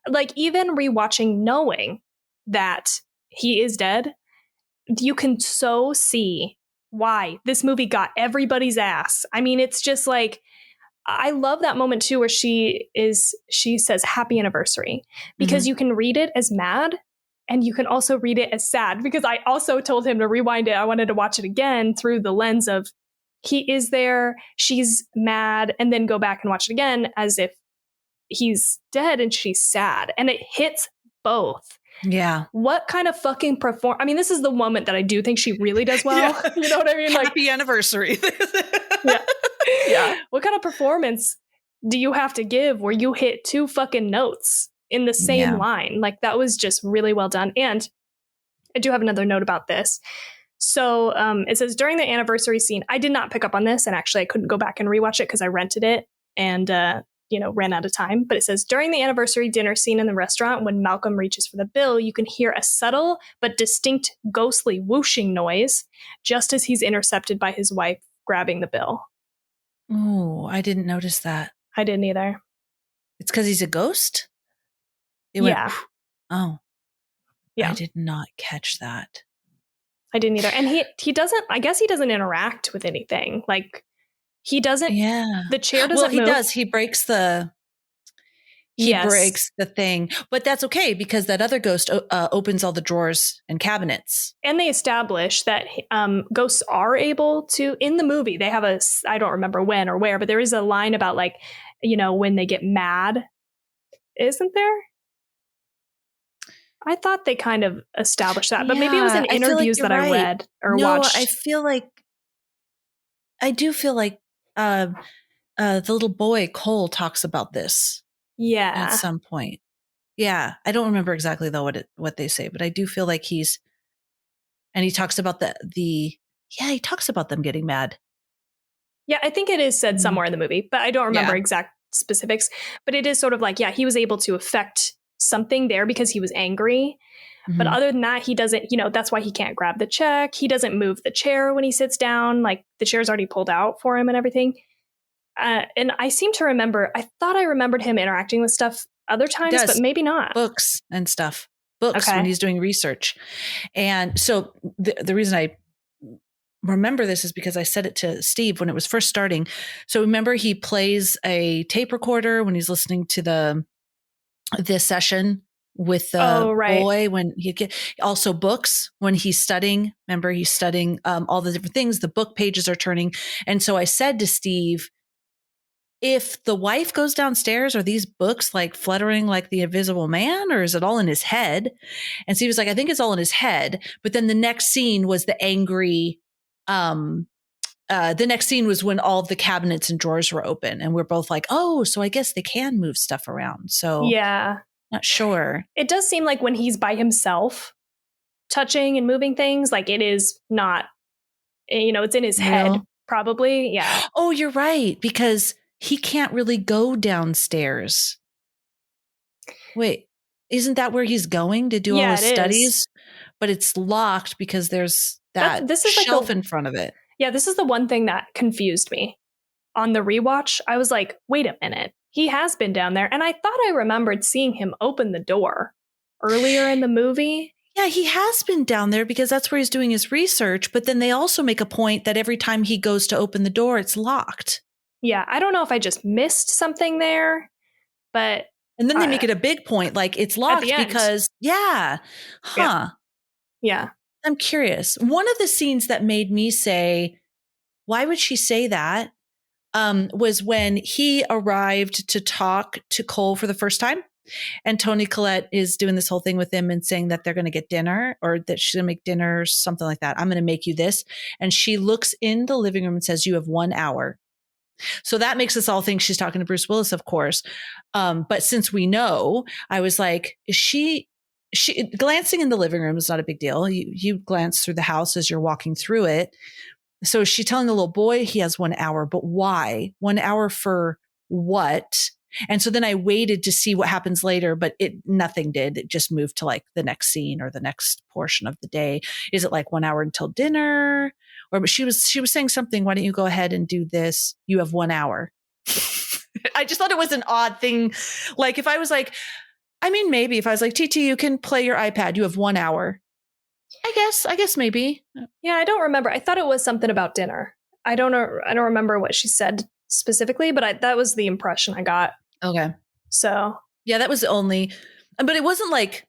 like even rewatching, knowing that he is dead, you can so see why this movie got everybody's ass. I mean, it's just like, I love that moment too, where she says happy anniversary, because you can read it as mad and you can also read it as sad, because I also told him to rewind it. I wanted to watch it again through the lens of he is there, she's mad, and then go back and watch it again as if he's dead and she's sad. And it hits both. Yeah. What kind of fucking I mean, this is the moment that I do think she really does well. Yeah. You know what I mean? Happy anniversary. Yeah. Yeah. What kind of performance do you have to give where you hit two fucking notes in the same line? Like that was just really well done. And I do have another note about this. So it says during the anniversary scene, I did not pick up on this. And actually I couldn't go back and rewatch it because I rented it and, ran out of time. But it says during the anniversary dinner scene in the restaurant, when Malcolm reaches for the bill, you can hear a subtle but distinct ghostly whooshing noise just as he's intercepted by his wife grabbing the bill. Oh, I didn't notice that. I didn't either. It's because he's a ghost? Yeah. Oh. Yeah. I did not catch that. I didn't either. And he doesn't, I guess he doesn't interact with anything. Like he doesn't, the chair doesn't move. He does. He breaks the thing, but that's okay because that other ghost opens all the drawers and cabinets. And they establish that ghosts are able to, in the movie, they have I don't remember when or where, but there is a line about like, when they get mad, isn't there? I thought they kind of established that, but maybe it was in interviews that I read or watched. I do feel like the little boy Cole talks about this. Yeah. At some point. Yeah. I don't remember exactly though what they say, but I do feel like he talks about he talks about them getting mad. Yeah, I think it is said somewhere in the movie, but I don't remember exact specifics. But it is sort of like, he was able to affect something there because he was angry. Mm-hmm. But other than that, he doesn't, that's why he can't grab the check. He doesn't move the chair when he sits down. Like the chair's already pulled out for him and everything. And I seem to remember, I thought I remembered him interacting with stuff other times, but maybe not. Books and stuff. Books when he's doing research. And so the reason I remember this is because I said it to Steve when it was first starting. So remember he plays a tape recorder when he's listening to this session with the boy when also books when he's studying. Remember he's studying all the different things. The book pages are turning. And so I said to Steve, if the wife goes downstairs, are these books like fluttering like the Invisible Man, or is it all in his head? And Steve was like, I think it's all in his head. But then the next scene was the angry, the next scene was when all of the cabinets and drawers were open. And we're both like, oh, so I guess they can move stuff around. So yeah, not sure. It does seem like when he's by himself touching and moving things, like it is not, it's in his head probably. Yeah. Oh, you're right. Because he can't really go downstairs. Wait, isn't that where he's going to do all his studies? But it's locked because there's this is shelf in front of it. Yeah, this is the one thing that confused me on the rewatch. I was like, wait a minute. He has been down there. And I thought I remembered seeing him open the door earlier in the movie. Yeah, he has been down there because that's where he's doing his research. But then they also make a point that every time he goes to open the door, it's locked. Yeah, I don't know if I just missed something there, but And then they make it a big point, like it's locked because, yeah. Huh. Yeah. I'm curious. One of the scenes that made me say, why would she say that? Was when he arrived to talk to Cole for the first time. And Toni Collette is doing this whole thing with him and saying that they're going to get dinner or that she's going to make dinner, something like that. I'm going to make you this. And she looks in the living room and says, you have 1 hour. So that makes us all think she's talking to Bruce Willis, of course. But since we know, I was like, is she glancing in the living room is not a big deal. You glance through the house as you're walking through it. So is she telling the little boy he has 1 hour, but why? 1 hour for what? And so then I waited to see what happens later, but nothing did. It just moved to like the next scene or the next portion of the day. Is it like 1 hour until dinner? Or but she was saying something. Why don't you go ahead and do this? You have 1 hour. I just thought it was an odd thing. Like if I was like, I mean, maybe if I was like, TT, you can play your iPad. You have 1 hour. I guess maybe. Yeah, I don't remember. I thought it was something about dinner. I don't know. I don't remember what she said specifically, but that was the impression I got. Okay. So yeah, that was the only, but it wasn't like,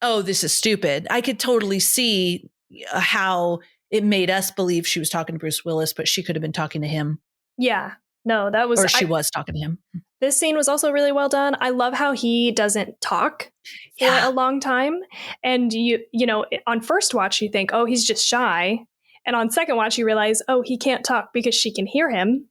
oh, this is stupid. I could totally see how it made us believe she was talking to Bruce Willis, but she could have been talking to him. Yeah, no, that was, or she was talking to him. This scene was also really well done. I love how he doesn't talk for a long time. And you know, on first watch, you think, oh, he's just shy. And on second watch, you realize, oh, he can't talk because she can hear him.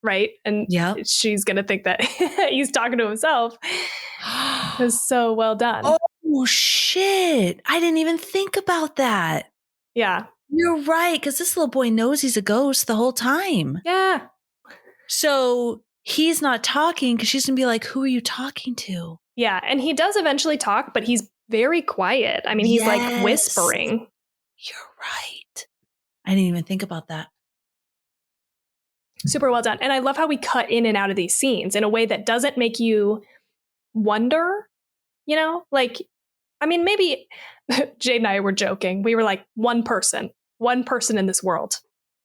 Right. And she's going to think that he's talking to himself. It was so well done. Oh, shit. I didn't even think about that. Yeah. You're right. Because this little boy knows he's a ghost the whole time. Yeah. So he's not talking because she's going to be like, who are you talking to? Yeah. And he does eventually talk, but he's very quiet. I mean, he's like whispering. You're right. I didn't even think about that. Super well done. And I love how we cut in and out of these scenes in a way that doesn't make you wonder, you know, like, I mean, maybe Jade and I were joking. We were like, one person in this world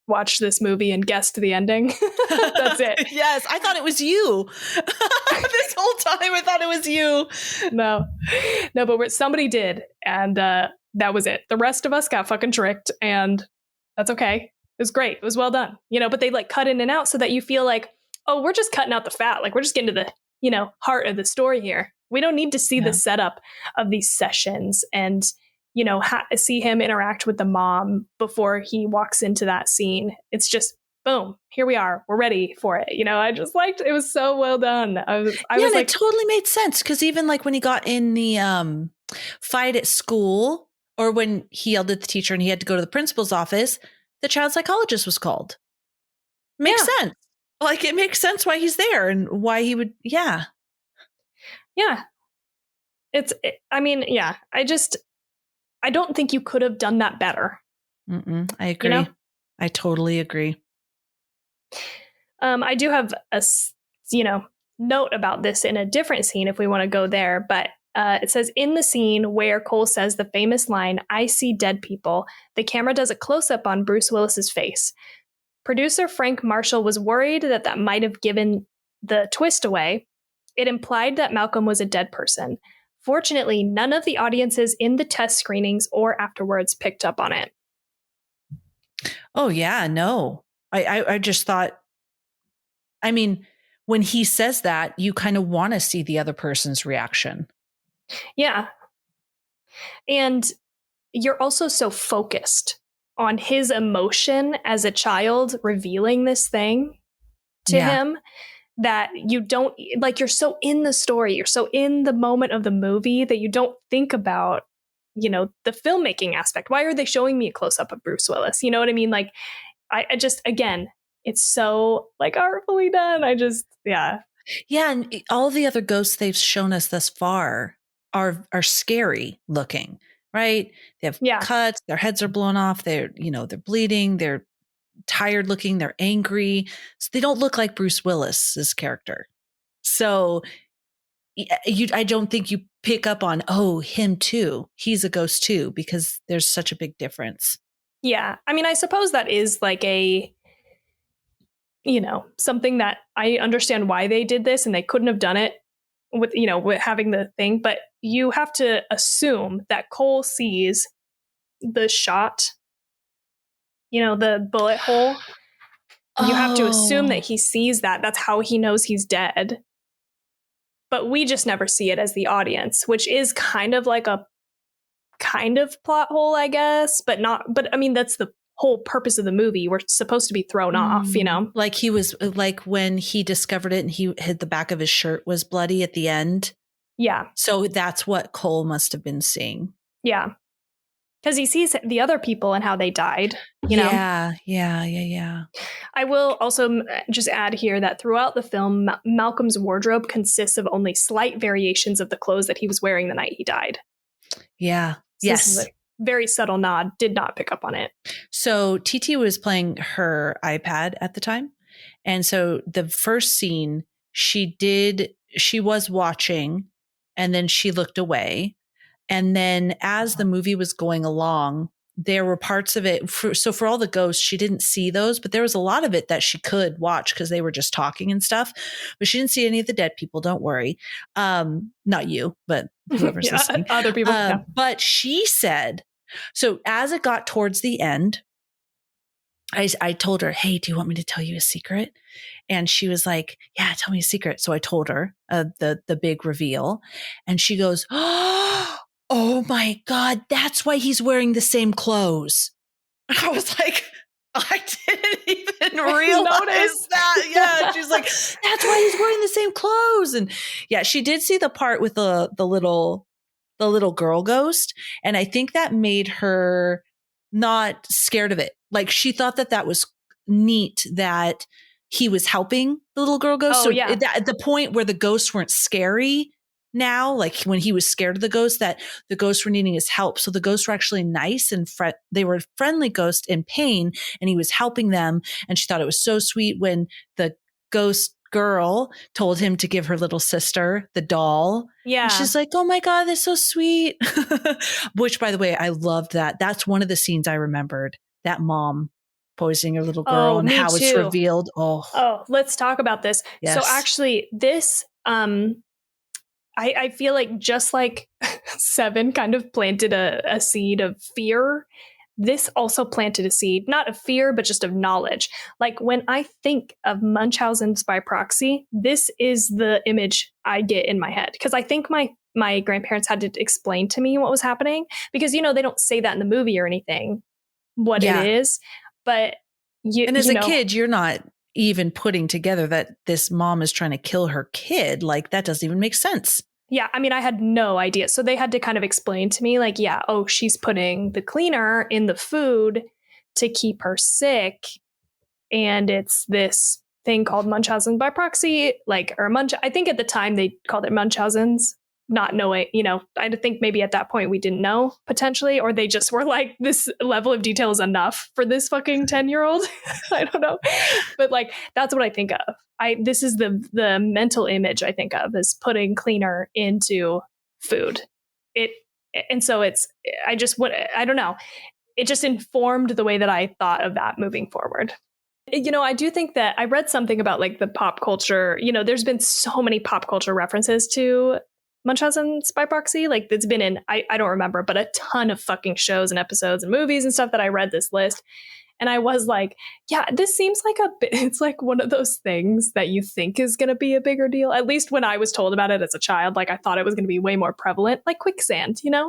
watched this movie and guessed the ending. That's it. Yes. I thought it was you. This whole time I thought it was you. No, but somebody did. And that was it. The rest of us got fucking tricked, and that's okay. It was great. It was well done, you know, but they like cut in and out so that you feel like, oh, we're just cutting out the fat. Like we're just getting to the, you know, heart of the story here. We don't need to see the setup of these sessions and, you know, see him interact with the mom before he walks into that scene. It's just, boom, here we are. We're ready for it. You know, I just liked, it was so well done. I was like, it totally made sense. Cause even like when he got in the fight at school, or when he yelled at the teacher and he had to go to the principal's office, the child psychologist was called. Makes sense. Like it makes sense why he's there and why he would. Yeah. Yeah. I mean, yeah, I don't think you could have done that better. I agree. You know? I totally agree. I do have a, you know, note about this in a different scene if we want to go there, but it says in the scene where Cole says the famous line, "I see dead people," the camera does a close-up on Bruce Willis's face. Producer Frank Marshall was worried that might have given the twist away. It implied that Malcolm was a dead person. Fortunately, none of the audiences in the test screenings or afterwards picked up on it. Oh, yeah, no. I just thought, I mean, when he says that, you kind of want to see the other person's reaction. Yeah. And you're also so focused on his emotion as a child revealing this thing to him that you don't, like, you're so in the story, you're so in the moment of the movie that you don't think about, you know, the filmmaking aspect. Why are they showing me a close-up of Bruce Willis? You know what I mean? Like, I just, again, it's so like artfully done. Yeah, and all the other ghosts they've shown us thus far are scary looking, right? They have cuts, their heads are blown off, they're bleeding, they're tired looking, they're angry. So they don't look like Bruce Willis's character. So I don't think you pick up on, oh, him too. He's a ghost too, because there's such a big difference. Yeah. I mean, I suppose that is like something that I understand why they did this, and they couldn't have done it with having the thing. But you have to assume that Cole sees the shot, the bullet hole. You have to assume that he sees that. That's how he knows he's dead. But we just never see it as the audience, which is kind of like a kind of plot hole, I guess, but not. But I mean, that's the whole purpose of the movie. We're supposed to be thrown off, Like he was, like when he discovered it and he hid the back of his shirt was bloody at the end. Yeah. So that's what Cole must have been seeing. Yeah. Because he sees the other people and how they died, you know? Yeah. I will also just add here that throughout the film, Malcolm's wardrobe consists of only slight variations of the clothes that he was wearing the night he died. Yeah. So yes. This is a very subtle nod. Did not pick up on it. So TT was playing her iPad at the time. And so the first scene she was watching, and then she looked away. And then as the movie was going along, there were parts of it. So for all the ghosts, she didn't see those, but there was a lot of it that she could watch because they were just talking and stuff. But she didn't see any of the dead people. Don't worry. Not you, but whoever's listening. Other people. But she said, so as it got towards the end, I told her, hey, do you want me to tell you a secret? And she was like, yeah, tell me a secret. So I told her the big reveal, and she goes, oh my God, that's why he's wearing the same clothes. I was like, I didn't even realize that. Yeah. She's like, that's why he's wearing the same clothes. And yeah, she did see the part with the little girl ghost. And I think that made her not scared of it. Like she thought that was neat that he was helping the little girl ghost. Oh, so yeah. At the point where the ghosts weren't scary now, like when he was scared of the ghost, that the ghosts were needing his help. So the ghosts were actually nice and they were friendly ghosts in pain, and he was helping them. And she thought it was so sweet when the ghost girl told him to give her little sister the doll. Yeah. And she's like, oh my God, that's so sweet. Which, by the way, I loved that. That's one of the scenes I remembered, that mom poisoning her little girl and how it's revealed. Oh, let's talk about this. Yes. So actually this, I feel like just like Seven kind of planted a seed of fear, this also planted a seed, not of fear, but just of knowledge. Like when I think of Munchausen's by proxy, this is the image I get in my head. Because I think my grandparents had to explain to me what was happening. Because, they don't say that in the movie or anything, what it is. But and as a kid, you're not even putting together that this mom is trying to kill her kid. Like that doesn't even make sense. Yeah. I mean, I had no idea. So they had to kind of explain to me like, yeah, she's putting the cleaner in the food to keep her sick. And it's this thing called Munchausen by proxy, I think at the time they called it Munchausen's, not knowing, I think maybe at that point we didn't know potentially, or they just were like, this level of detail is enough for this fucking 10-year-old. I don't know. But that's what I think of. This is the mental image I think of, is putting cleaner into food. And so I don't know. It just informed the way that I thought of that moving forward. I do think that I read something about the pop culture, there's been so many pop culture references to Munchausen's by proxy. It's been in, I don't remember, but a ton of fucking shows and episodes and movies and stuff that I read this list. And I was like, yeah, this seems like it's like one of those things that you think is going to be a bigger deal. At least when I was told about it as a child, I thought it was going to be way more prevalent, like quicksand, I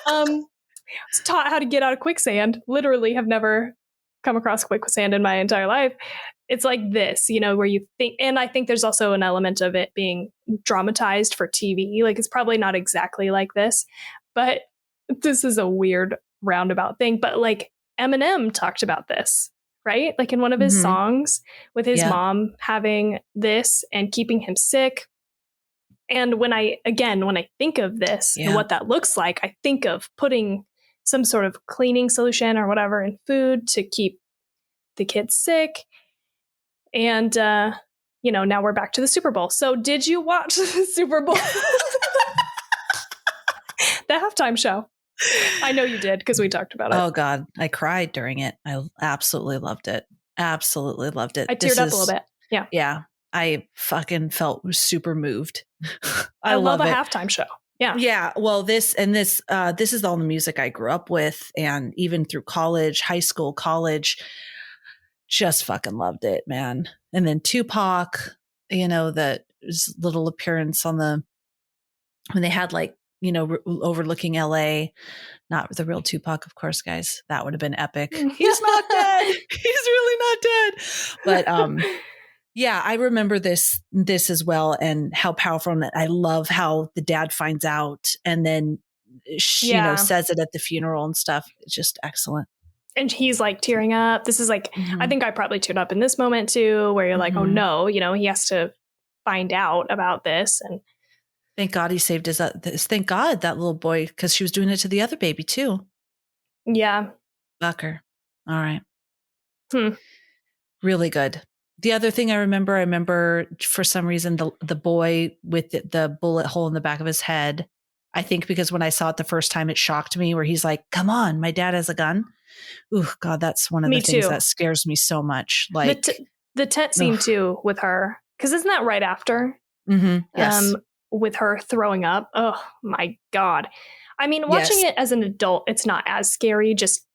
was taught how to get out of quicksand. Literally have never come across quicksand in my entire life. It's like this, where you think, and I think there's also an element of it being dramatized for TV. It's probably not exactly like this, but this is a weird roundabout thing. But Eminem talked about this, right? In one of his songs with his mom having this and keeping him sick. And when I think of this and what that looks like, I think of putting some sort of cleaning solution or whatever in food to keep the kids sick. And now we're back to the Super Bowl. So did you watch the Super Bowl? The halftime show. I know you did because we talked about it. Oh God, I cried during it. I absolutely loved it. Absolutely loved it. I teared up a little bit. Yeah. Yeah. I fucking felt super moved. I love a halftime show. Yeah. Yeah. Well, this is all the music I grew up with. And even through college, high school, college, just fucking loved it, man. And then Tupac, that little appearance when they had overlooking LA, not the real Tupac, of course, guys, that would have been epic. He's not dead. He's really not dead. But, yeah, I remember this as well, and how powerful. And I love how the dad finds out and then, says it at the funeral and stuff. It's just excellent. And he's like tearing up. This is like, I think I probably teared up in this moment too, where you're like, oh no, he has to find out about this. And thank God he saved thank God that little boy, because she was doing it to the other baby too. Yeah. Fucker. All right. Really good. The other thing I remember for some reason, the boy with the bullet hole in the back of his head. I think because when I saw it the first time, it shocked me, where he's like, come on, my dad has a gun. Ooh, God, that's one of the things that scares me so much. Like the tent scene too with her, because isn't that right after? Yes. With her throwing up. Oh my God. I mean, watching it as an adult, it's not as scary, just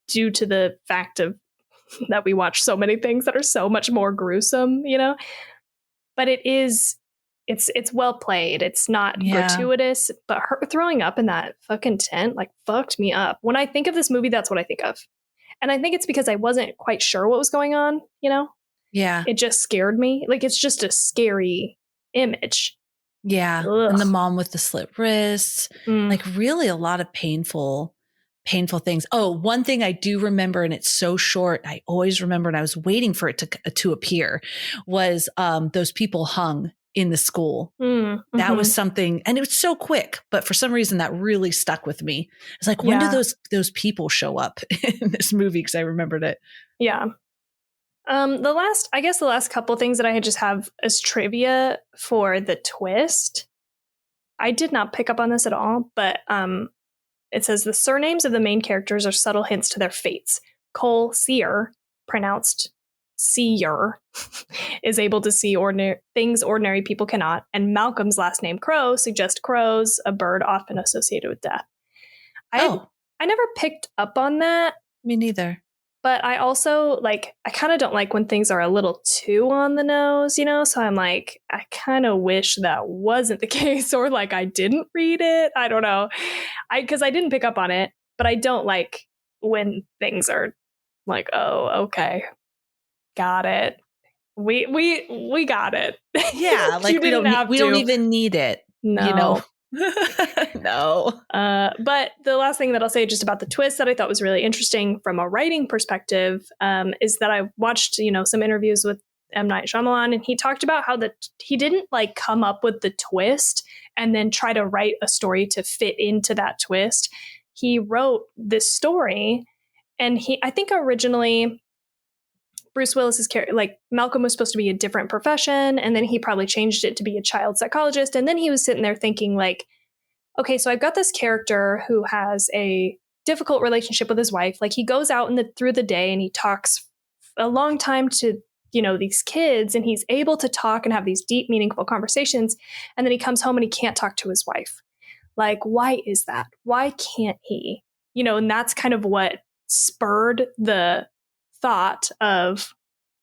due to the fact of that we watch so many things that are so much more gruesome, but it's well played. It's not gratuitous, but her throwing up in that fucking tent fucked me up. When I think of this movie, that's what I think of. And I think it's because I wasn't quite sure what was going on, Yeah. It just scared me. It's just a scary image. Yeah. Ugh. And the mom with the slit wrists, really a lot of painful things. Oh, one thing I do remember, and it's so short, I always remember, and I was waiting for it to appear, was those people hung in the school. That was something, and it was so quick, but for some reason that really stuck with me. It's like, when do those people show up in this movie? Because I remembered it. Yeah. The last couple things that I just have as trivia for the twist. I did not pick up on this at all, but it says the surnames of the main characters are subtle hints to their fates. Cole Sear, pronounced Seer, is able to see things ordinary people cannot, and Malcolm's last name Crowe suggests crows, a bird often associated with death. I never picked up on that. Me neither. But I also I kind of don't like when things are a little too on the nose, so I'm like, I kind of wish that wasn't the case, or I didn't read it. I don't know. Because I didn't pick up on it, but I don't like when things are like, oh, okay, got it. We got it. Yeah, we don't even need it. No. No. But the last thing that I'll say just about the twist that I thought was really interesting from a writing perspective is that I watched, some interviews with M. Night Shyamalan, and he talked about how he didn't come up with the twist and then try to write a story to fit into that twist. He wrote this story, and I think originally Bruce Willis's character, Malcolm, was supposed to be a different profession, and then he probably changed it to be a child psychologist. And then he was sitting there thinking okay, so I've got this character who has a difficult relationship with his wife. He goes out through the day and he talks a long time to, these kids, and he's able to talk and have these deep, meaningful conversations. And then he comes home and he can't talk to his wife. Why is that? Why can't he? And that's kind of what spurred the thought of,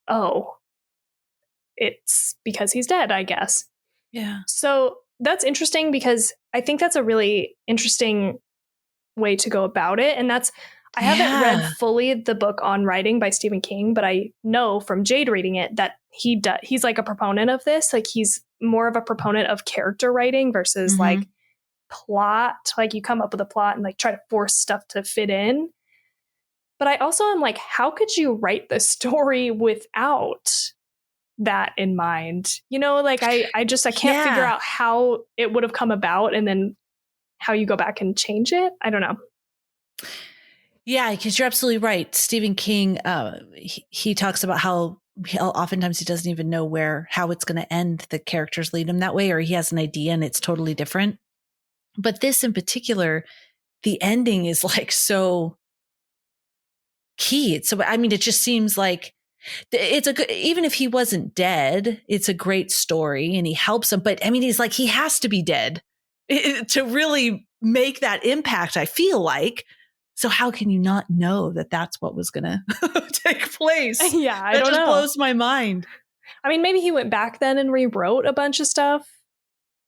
oh, it's because he's dead, I guess. Yeah. So that's interesting, because I think that's a really interesting way to go about it. And I haven't read fully the book On Writing by Stephen King, but I know from Jade reading it that he's a proponent of this. He's more of a proponent of character writing versus plot. You come up with a plot and try to force stuff to fit in. But I also am how could you write the story without that in mind? I can't figure out how it would have come about, and then how you go back and change it. I don't know. Yeah, because you're absolutely right. Stephen King, he talks about how oftentimes he doesn't even know how it's going to end. The characters lead him that way, or he has an idea and it's totally different. But this in particular, the ending is like so key. So, I mean, it just seems like it's a good, even if he wasn't dead, it's a great story and he helps him. But I mean, he's like, he has to be dead to really make that impact, I feel like. So how can you not know that that's what was going to take place? Yeah, I don't know. That just blows my mind. I mean, maybe he went back then and rewrote a bunch of stuff.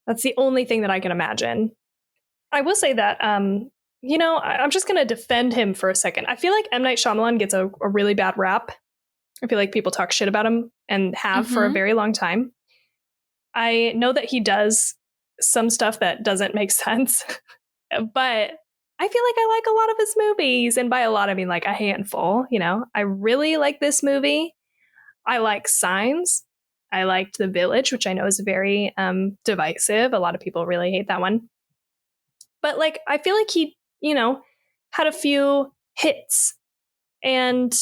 That's the only thing that I can imagine. I will say that, I'm just going to defend him for a second. I feel like M. Night Shyamalan gets a really bad rap. I feel like people talk shit about him and have for a very long time. I know that he does some stuff that doesn't make sense, but I feel like I like a lot of his movies. And by a lot, I mean like a handful, I really like this movie. I like Signs. I liked The Village, which I know is very divisive. A lot of people really hate that one. But like, I feel like he, had a few hits. And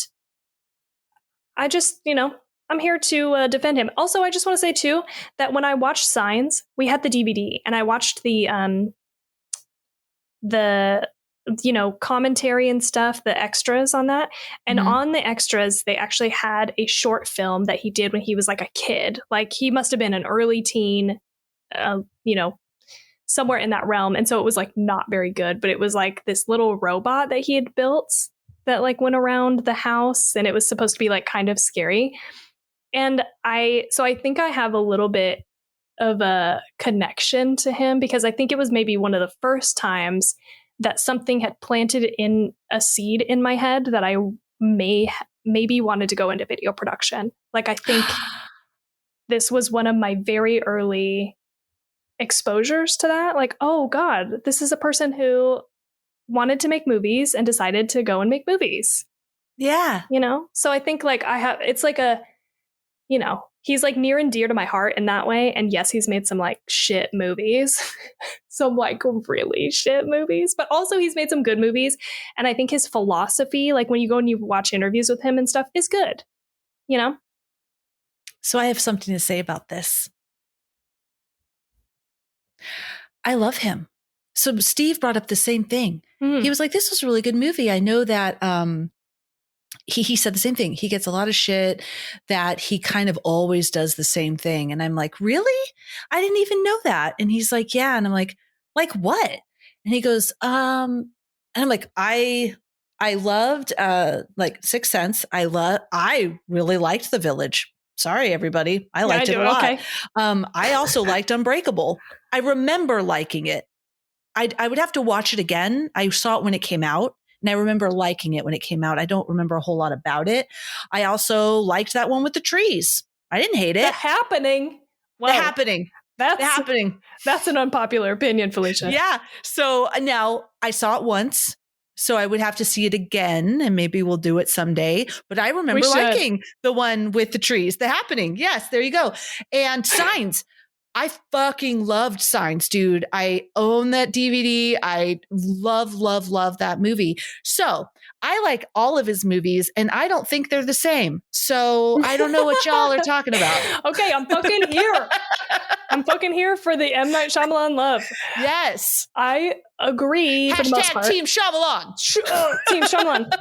I just, I'm here to defend him. Also, I just want to say, too, that when I watched Signs, we had the DVD and I watched the commentary and stuff, the extras on that. And on the extras, they actually had a short film that he did when he was like a kid. Like he must have been an early teen, somewhere in that realm. And so it was like not very good, but it was like this little robot that he had built that like went around the house and it was supposed to be like kind of scary. And I think I have a little bit of a connection to him because I think it was maybe one of the first times that something had planted in a seed in my head that I maybe wanted to go into video production. Like I think this was one of my very early exposures to that. Like, oh God, this is a person who wanted to make movies and decided to go and make movies. Yeah. So I think like it's like he's like near and dear to my heart in that way. And yes, he's made some like shit movies, some like really shit movies, but also he's made some good movies. And I think his philosophy, like when you go and you watch interviews with him and stuff, is good, So I have something to say about this. I love him. So Steve brought up the same thing. He was like, this was a really good movie. I know that he said the same thing. He gets a lot of shit that he kind of always does the same thing. And I'm like, really? I didn't even know that. And he's like, yeah. And I'm like what? And he goes, and I'm like, I loved like Sixth Sense. I really liked The Village. Sorry, everybody. I liked it a lot. Okay. I also liked Unbreakable. I remember liking it. I would have to watch it again. I saw it when it came out and I remember liking it when it came out. I don't remember a whole lot about it. I also liked that one with the trees. I didn't hate it. The Happening. Whoa. The Happening. That's The Happening. That's an unpopular opinion, Felicia. Yeah. So now I saw it once. So I would have to see it again and maybe we'll do it someday. But I remember liking the one with the trees, The Happening. Yes, there you go. And Signs. I fucking loved Signs, dude. I own that DVD. I love that movie. So I like all of his movies and I don't think they're the same. So I don't know what y'all are talking about. Okay, I'm fucking here. I'm fucking here for the M. Night Shyamalan love. Yes. I agree. For the most part. Team Shyamalan. Team Shyamalan.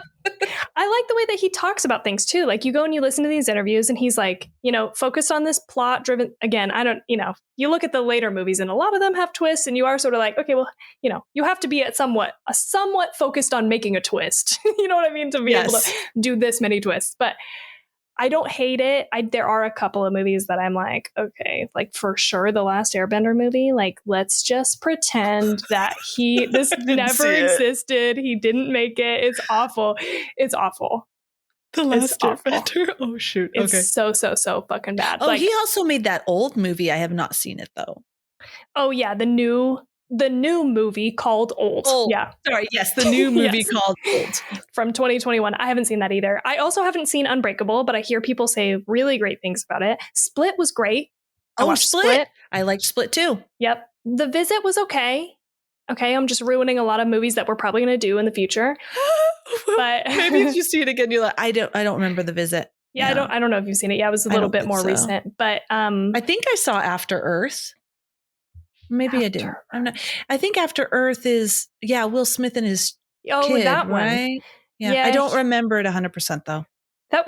I like the way that he talks about things too. Like you go and you listen to these interviews and he's like, focused on this plot driven. Again, I don't, you look at the later movies and a lot of them have twists and you are sort of like, okay, well, you have to be at somewhat focused on making a twist. You know what I mean? To be able to do this many twists. But I don't hate it. There are a couple of movies that I'm like, okay, like for sure the last Airbender movie, like let's just pretend that this never existed. He didn't make it. It's awful. It's awful. The last Airbender? Oh shoot. Okay. It's so fucking bad. Oh, he also made that old movie. I have not seen it though. Oh yeah, the new movie called Old. Yeah. Sorry. Yes. The new movie called Old. From 2021. I haven't seen that either. I also haven't seen Unbreakable, but I hear people say really great things about it. Split was great. I watched Split. I liked Split too. Yep. The Visit was okay. Okay. I'm just ruining a lot of movies that we're probably going to do in the future. But maybe if you see it again, you're like, I don't remember The Visit. Yeah, I don't know if you've seen it. Yeah, it was a little bit more recent, but I think I saw After Earth. Maybe I didn't. I'm not. I think After Earth is Will Smith and his kid, that right? one. Yeah, I don't remember it 100% though.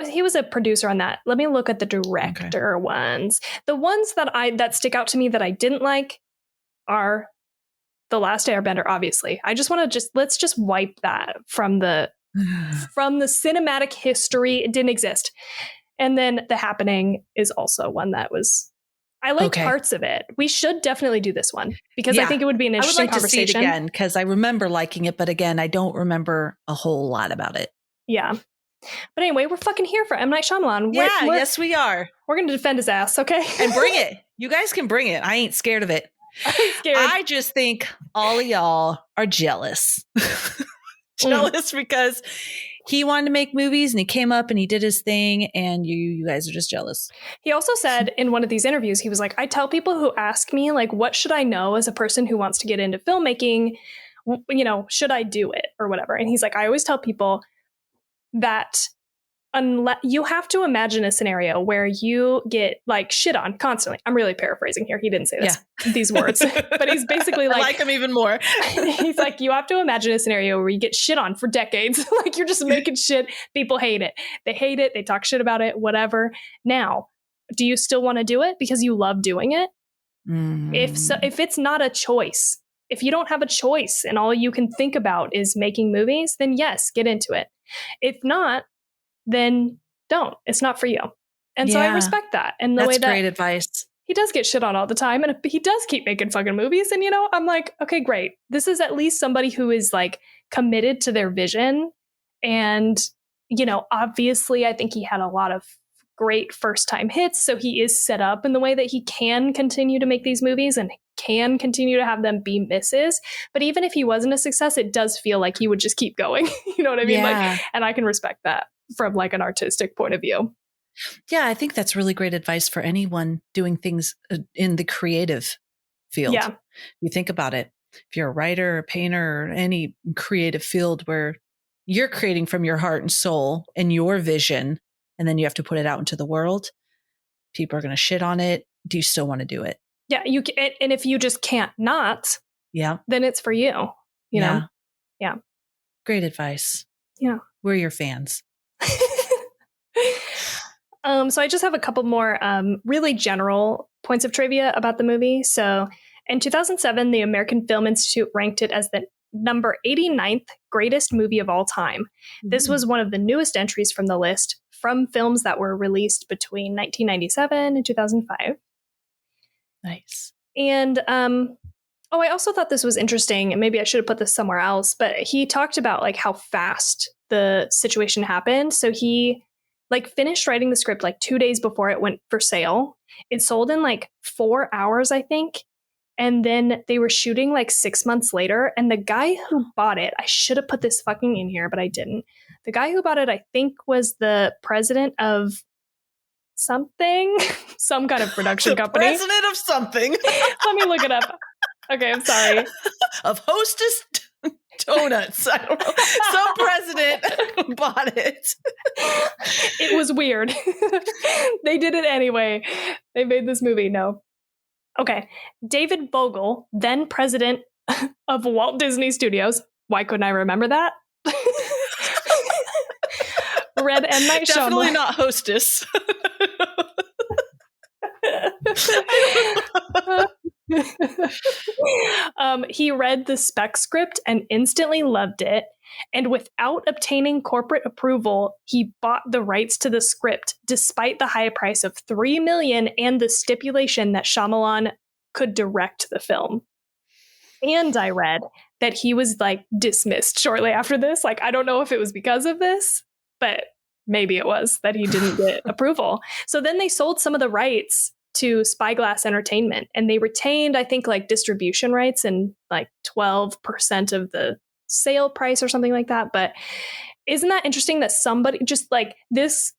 He was a producer on that. Let me look at the director ones. The ones that stick out to me that I didn't like are The Last Airbender, obviously. I just want to let's just wipe that from the cinematic history. It didn't exist. And then The Happening is also one that was, I liked parts of it. We should definitely do this one because I think it would be an interesting conversation. I would like to see it again because I remember liking it, but again, I don't remember a whole lot about it. Yeah. But anyway, we're fucking here for M. Night Shyamalan. Yes, we are. We're going to defend his ass, okay? And bring it. You guys can bring it. I ain't scared of it. I'm scared. I just think all of y'all are jealous. Jealous because he wanted to make movies and he came up and he did his thing and you guys are just jealous. He also said in one of these interviews, he was like, I tell people who ask me, like, what should I know as a person who wants to get into filmmaking? You know, should I do it or whatever? And he's like, I always tell people that unless you have to imagine a scenario where you get like shit on constantly. I'm really paraphrasing here. He didn't say these words, but he's basically like, I like him even more. He's like, you have to imagine a scenario where you get shit on for decades. Like you're just making shit. People hate it. They hate it. They talk shit about it, whatever. Now, do you still want to do it because you love doing it? If it's not a choice, if you don't have a choice and all you can think about is making movies, then yes, get into it. If not, then don't. It's not for you. And so I respect that. And the way that great advice. He does get shit on all the time and he does keep making fucking movies. And, you know, I'm like, okay, great. This is at least somebody who is like committed to their vision. And, you know, obviously I think he had a lot of great first time hits. So he is set up in the way that he can continue to make these movies and can continue to have them be misses. But even if he wasn't a success, it does feel like he would just keep going. You know what I mean? Like, and I can respect that from like an artistic point of view. Yeah, I think that's really great advice for anyone doing things in the creative field. Yeah. You think about it. If you're a writer, a painter, or any creative field where you're creating from your heart and soul and your vision, and then you have to put it out into the world, people are going to shit on it. Do you still want to do it? Yeah, you can, and if you just can't not, then it's for you. You know? Yeah. Great advice. Yeah. We're your fans. So I just have a couple more really general points of trivia about the movie. So in 2007, the American Film Institute ranked it as the number 89th greatest movie of all time. This was one of the newest entries from the list from films that were released between 1997 and 2005. Nice. And I also thought this was interesting, and maybe I should have put this somewhere else, but he talked about like how fast the situation happened. So he like finished writing the script like 2 days before it went for sale. It sold in like 4 hours, I think. And then they were shooting like 6 months later. And the guy who bought it, I should have put this fucking in here, but I didn't. The guy who bought it, I think, was the president of something, some kind of production company. President of something. Let me look it up. Okay, I'm sorry. Of Hostess Donuts. I don't know. Some president bought it. It was weird. They did it anyway. They made this movie. No. Okay. David Vogel, then president of Walt Disney Studios. Why couldn't I remember that? Read M. Night Shyamalan. Definitely not Hostess. He read the spec script and instantly loved it. And without obtaining corporate approval, he bought the rights to the script despite the high price of $3 million and the stipulation that Shyamalan could direct the film. And I read that he was like dismissed shortly after this. Like, I don't know if it was because of this, but maybe it was that he didn't get approval. So then they sold some of the rights to Spyglass Entertainment, and they retained, I think, like distribution rights and like 12% of the sale price or something like that. But isn't that interesting that somebody just like this?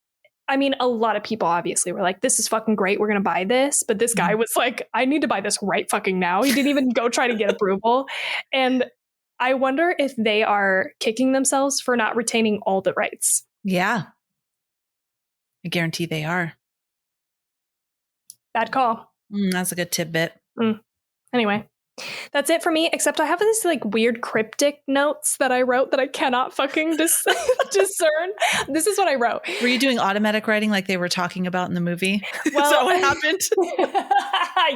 I mean, a lot of people obviously were like, this is fucking great. We're going to buy this. But this guy was like, I need to buy this right fucking now. He didn't even go try to get approval. And I wonder if they are kicking themselves for not retaining all the rights. Yeah. I guarantee they are. Bad call. That's a good tidbit. Anyway, that's it for me, except I have this like weird cryptic notes that I wrote that I cannot fucking discern. This is what I wrote. Were you doing automatic writing like they were talking about in the movie? Well, is that what happened?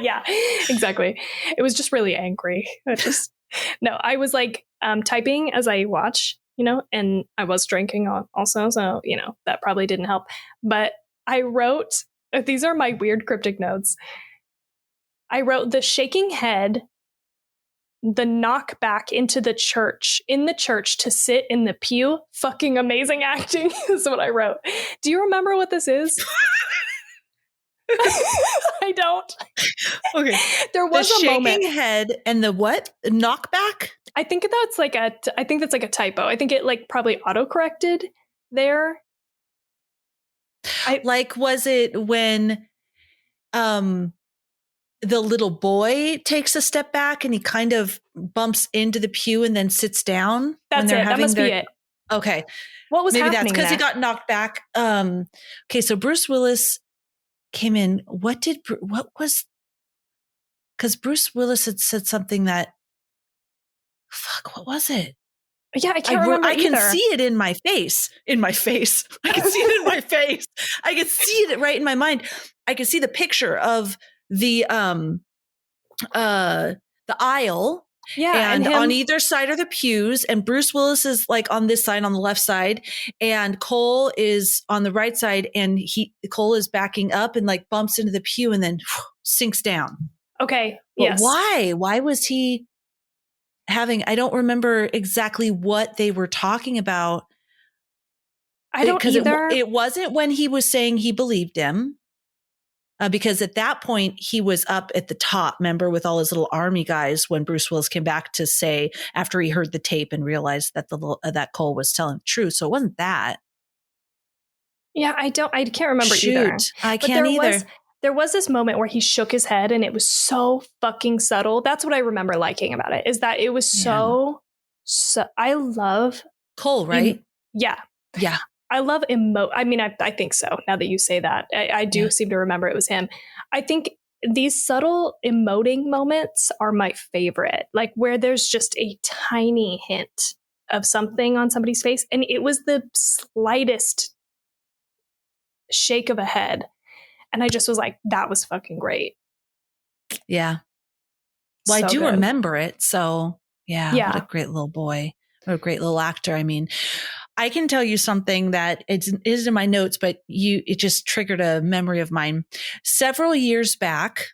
Yeah, exactly. It was just really angry. I was like typing as I watch, and I was drinking also. So, that probably didn't help. But I wrote, these are my weird cryptic notes. I wrote the shaking head, the knock back in the church to sit in the pew. Fucking amazing acting is what I wrote. Do you remember what this is? I don't. Okay. There was a moment. Shaking head and the what? Knockback? I think that's like a typo. I think it like probably autocorrected there. Was it when the little boy takes a step back and he kind of bumps into the pew and then sits down? That's it. That must be it. Okay. What was happening? Maybe that's because he got knocked back. Okay, so Bruce Willis came in. Because Bruce Willis had said something that, what was it? Yeah, I can't remember I can see it in my face. I can see it in my face. I can see it right in my mind. I can see the picture of the aisle. Yeah, and on either side are the pews, and Bruce Willis is like on this side, on the left side, and Cole is on the right side, and Cole is backing up and like bumps into the pew and then sinks down. Okay. But yes. Why? Why was he I don't remember exactly what they were talking about. I don't either. It wasn't when he was saying he believed him. Because at that point he was up at the top, remember, with all his little army guys when Bruce Willis came back to say after he heard the tape and realized that that Cole was telling the truth. So it wasn't that. Yeah, I can't remember either. I can't either. There was this moment where he shook his head and it was so fucking subtle. That's what I remember liking about it, is that it was so I love Cole, right? Yeah. I love I think so. Now that you say that, I do seem to remember it was him. I think these subtle emoting moments are my favorite, like where there's just a tiny hint of something on somebody's face. And it was the slightest shake of a head. And I just was like, that was fucking great. Yeah. Well, so I do remember it. So yeah. What a great little boy. What a great little actor. I mean, I can tell you something that is in my notes, but it just triggered a memory of mine. Several years back.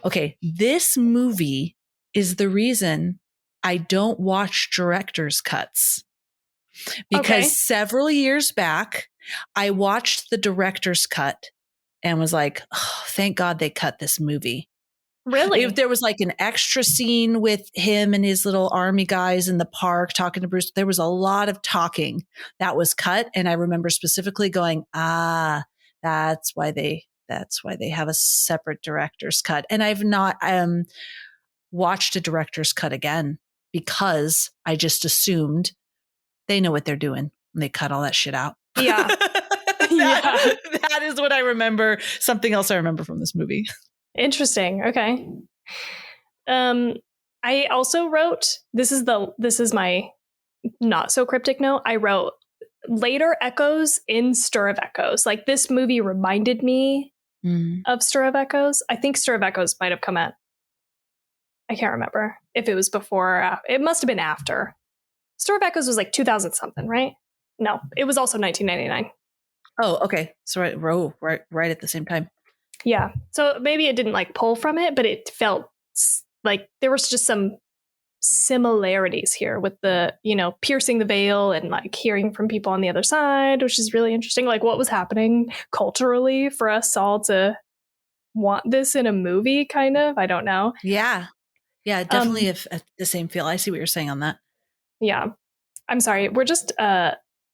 Okay. This movie is the reason I don't watch director's cuts. Because several years back, I watched the director's cut and was like, oh, thank God they cut this movie. Really? If there was like an extra scene with him and his little army guys in the park talking to Bruce, there was a lot of talking that was cut. And I remember specifically going, that's why they have a separate director's cut. And I've not watched a director's cut again because I just assumed they know what they're doing and they cut all that shit out. Yeah. That is what I remember. Something else I remember from this movie. Interesting. Okay. I also wrote, this is my not so cryptic note. I wrote later echoes in Stir of Echoes. Like this movie reminded me of Stir of Echoes. I think Stir of Echoes might have come out. I can't remember if it was before or after. It must have been after. Stir of Echoes was like 2000 something, right? No, it was also 1999. Oh, okay. So right at the same time. Yeah. So maybe it didn't like pull from it, but it felt like there was just some similarities here with the, piercing the veil and like hearing from people on the other side, which is really interesting. Like what was happening culturally for us all to want this in a movie, kind of. I don't know. Yeah. Yeah, definitely the same feel. I see what you're saying on that. Yeah. I'm sorry. We're just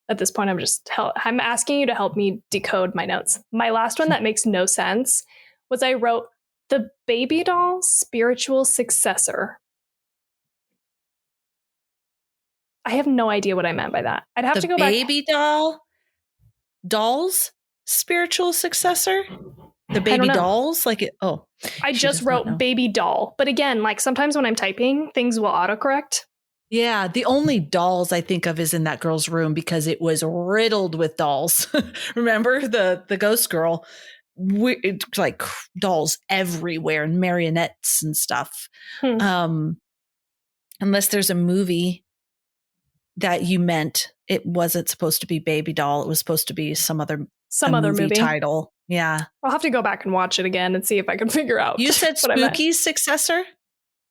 at this point, I'm asking you to help me decode my notes. My last one that makes no sense was I wrote the baby doll spiritual successor. I have no idea what I meant by that. I'd have to go back. The baby doll Doll's spiritual successor? The I baby don't know. dolls? Like it, oh. I she just does not know. wrote baby doll. But again, like sometimes when I'm typing, things will autocorrect. Yeah, the only dolls I think of is in that girl's room because it was riddled with dolls. Remember the ghost girl? It's like dolls everywhere and marionettes and stuff. Unless there's a movie that you meant it wasn't supposed to be baby doll. It was supposed to be some other movie title. Yeah. I'll have to go back and watch it again and see if I can figure out. You said Spooky's successor?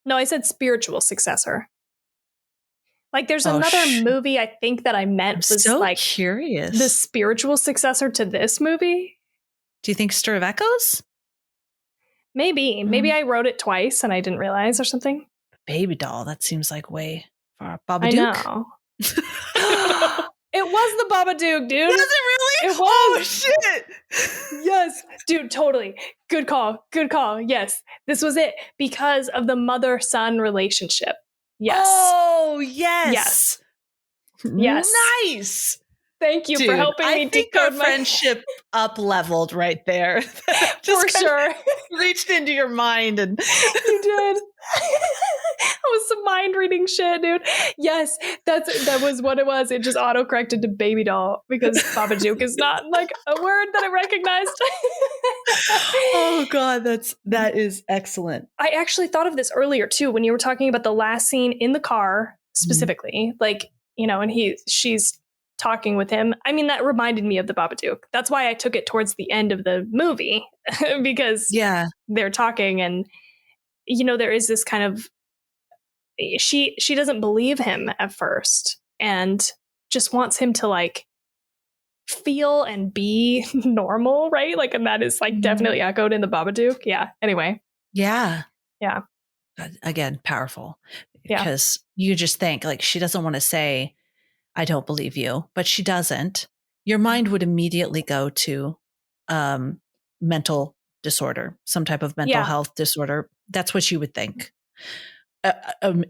No, I said spiritual successor. Like there's another movie I think that I meant was so like curious. The spiritual successor to this movie. Do you think Stir of Echoes? Maybe. Maybe I wrote it twice and I didn't realize or something. Baby doll. That seems like way far. Babadook? I know. It was the Babadook, dude. Was it really? It was. Oh, shit. Yes. Dude, totally. Good call. Good call. Yes. This was it because of the mother-son relationship. Yes. Oh, yes. Yes. Yes. Nice. Thank you for helping me decode my friendship up leveled right there. For sure. Reached into your mind and you did. That was some mind reading shit, dude. Yes, that was what it was. It just auto corrected to baby doll because Babadook is not like a word that I recognized. Oh God, that is excellent. I actually thought of this earlier too when you were talking about the last scene in the car specifically, like, you know, and she's talking with him. I mean, that reminded me of the Babadook. That's why I took it towards the end of the movie because they're talking and, you know, there is this kind of, she doesn't believe him at first and just wants him to like feel and be normal, right? Like, and that is like definitely echoed in the Babadook. Yeah. Anyway. Yeah. Yeah. Again, powerful. Because you just think like she doesn't want to say, I don't believe you, but she doesn't. Your mind would immediately go to mental disorder, some type of mental health disorder. That's what you would think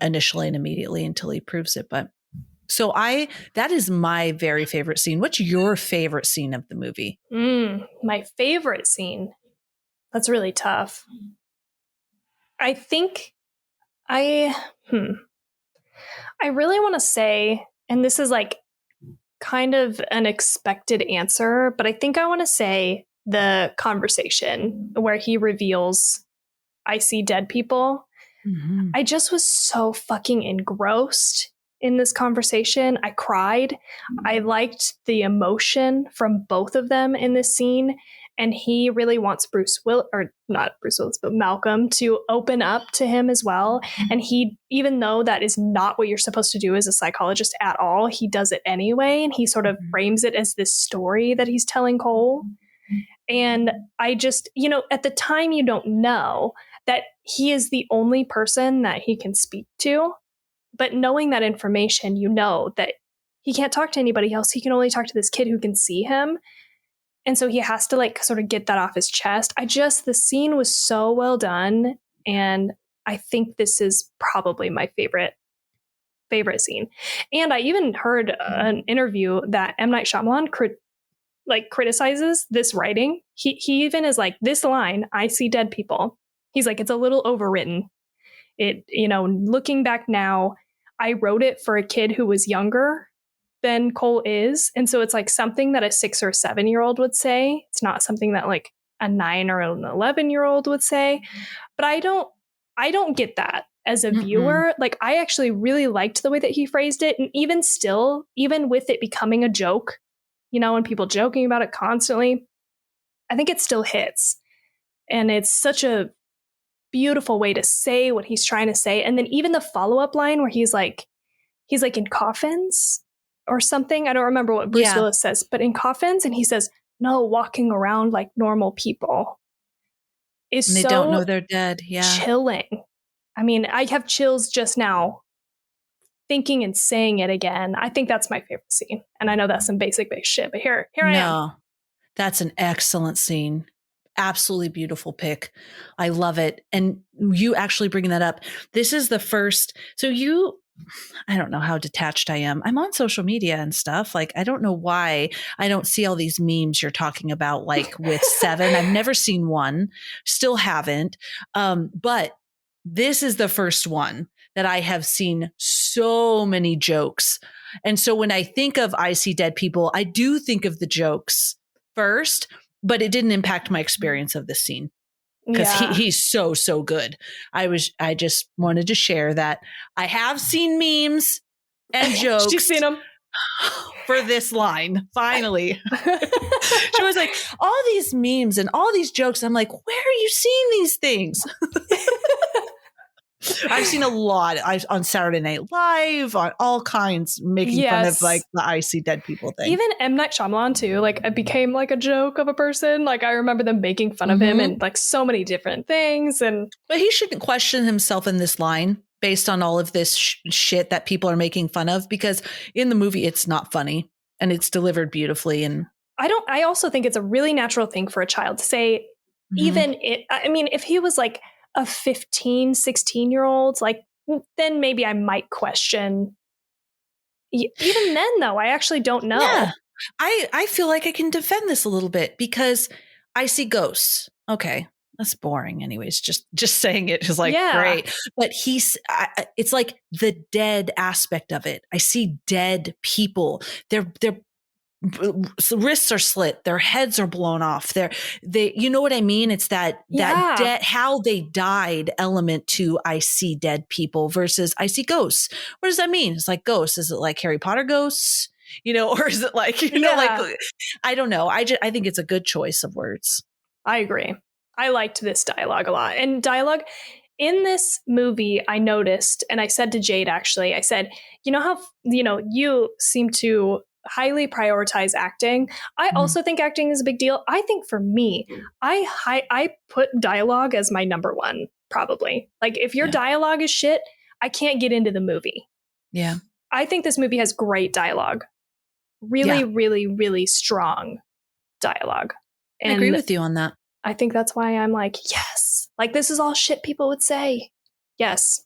initially and immediately until he proves it. But so that is my very favorite scene. What's your favorite scene of the movie? My favorite scene. That's really tough. I think I really want to say, and this is like kind of an expected answer, but I think I want to say the conversation where he reveals, I see dead people. Mm-hmm. I just was so fucking engrossed in this conversation. I cried. I liked the emotion from both of them in this scene. And he really wants Malcolm to open up to him as well. And he, even though that is not what you're supposed to do as a psychologist at all, he does it anyway. And he sort of frames it as this story that he's telling Cole. And I just, you know, at the time you don't know that he is the only person that he can speak to. But knowing that information, you know that he can't talk to anybody else. He can only talk to this kid who can see him. And so he has to like sort of get that off his chest. The scene was so well done. And I think this is probably my favorite scene. And I even heard an interview that M. Night Shyamalan criticizes this writing. He even is like, this line, I see dead people. He's like, it's a little overwritten. It, you know, looking back now, I wrote it for a kid who was younger than Cole is. And so it's like something that a 6 or 7-year-old would say. It's not something that like a 9 or an 11-year-old would say. But I don't get that as a viewer. Like I actually really liked the way that he phrased it. And even still, even with it becoming a joke, you know, and people joking about it constantly, I think it still hits. And it's such a beautiful way to say what he's trying to say. And then even the follow-up line where he's like in coffins or something. I don't remember what Bruce Willis says, but in coffins. And he says, no, walking around like normal people is so, they don't know they're dead. Yeah. Chilling. I mean, I have chills just now thinking and saying it again. I think that's my favorite scene. And I know that's some basic shit, but here I am. That's an excellent scene. Absolutely beautiful pick. I love it. And you actually bringing that up. This is the first. So you I don't know how detached I am. I'm on social media and stuff. Like, I don't know why I don't see all these memes you're talking about, like with Seven. I've never seen one, still haven't. But this is the first one that I have seen so many jokes. And so when I think of I See Dead People, I do think of the jokes first, but it didn't impact my experience of this scene. Because he's so good. I just wanted to share that I have seen memes and jokes. She's seen them for this line. Finally, she was like, all these memes and all these jokes. I'm like, where are you seeing these things? I've seen a lot on Saturday Night Live, on all kinds, making fun of like the I See Dead People thing. Even M. Night Shyamalan too. Like it became like a joke of a person. Like I remember them making fun of him and like so many different things. But he shouldn't question himself in this line based on all of this shit that people are making fun of, because in the movie it's not funny and it's delivered beautifully. And I also think it's a really natural thing for a child to say. I mean, if he was like a 15, 16-year-old, like, then maybe I might question. Even then, though, I actually don't know. Yeah. I feel like I can defend this a little bit because I see ghosts. Okay. That's boring anyways. Just saying it is like, great. But it's like the dead aspect of it. I see dead people. They're wrists are slit, their heads are blown off. You know what I mean? It's that how they died element to I See Dead People versus I See Ghosts. What does that mean? It's like ghosts. Is it like Harry Potter ghosts? Or is it like, like, I don't know. I think it's a good choice of words. I agree. I liked this dialogue a lot. And dialogue in this movie, I noticed, and I said to Jade, actually, I said, you know how, you seem to highly prioritize acting. I also think acting is a big deal. I think for me, I put dialogue as my number one, probably. Like if your dialogue is shit, I can't get into the movie. Yeah. I think this movie has great dialogue. Really, really, really strong dialogue. And I agree with you on that. I think that's why I'm like, yes. Like this is all shit people would say. Yes.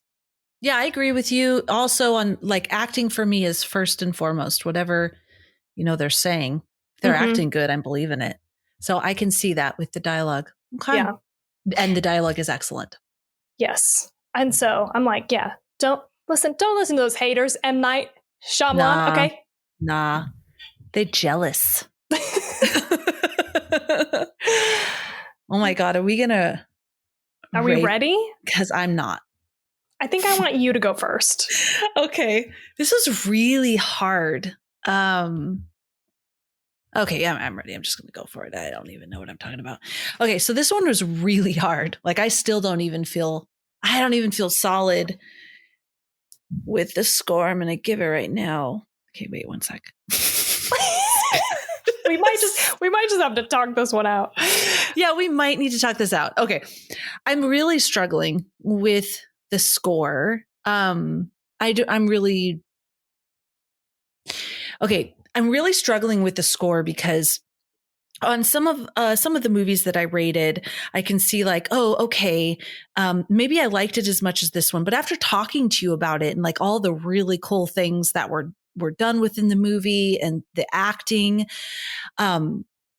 Yeah, I agree with you. Also on like acting for me is first and foremost, whatever they're saying. If they're acting good, I'm believing it. So I can see that with the dialogue. Okay. Yeah. And the dialogue is excellent. Yes. And so I'm like, don't listen to those haters. M. Night Shyamalan. Okay. Nah. They're jealous. Oh my God. Are we ready? Because I'm not. I think I want you to go first. Okay. This is really hard. Okay, yeah, I'm ready. I'm just going to go for it. I don't even know what I'm talking about. Okay, so this one was really hard. Like I don't even feel solid with the score. I'm going to give it right now. Okay, wait 1 sec. we might just have to talk this one out. Yeah, we might need to talk this out. Okay. I'm really struggling with the score. I'm really struggling with the score because on some of the movies that I rated, I can see like, oh, okay, maybe I liked it as much as this one, but after talking to you about it and like all the really cool things that were done within the movie and the acting,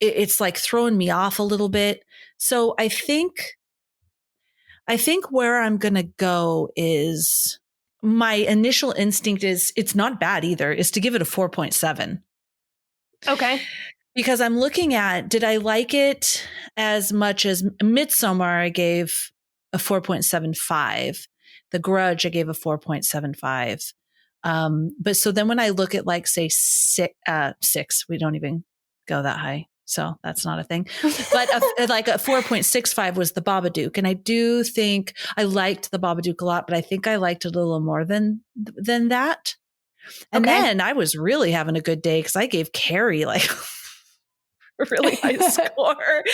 it's like throwing me off a little bit. So I think where I'm gonna go is my initial instinct is it's not bad either, is to give it a 4.7. Okay. Because I'm looking at, did I like it as much as Midsommar? I gave a 4.75. The Grudge, I gave a 4.75. But so then when I look at like, say, six, we don't even go that high. So that's not a thing. But like a 4.65 was the Babadook. And I do think I liked the Babadook a lot, but I think I liked it a little more than that. And then I was really having a good day because I gave Carrie like a really high score.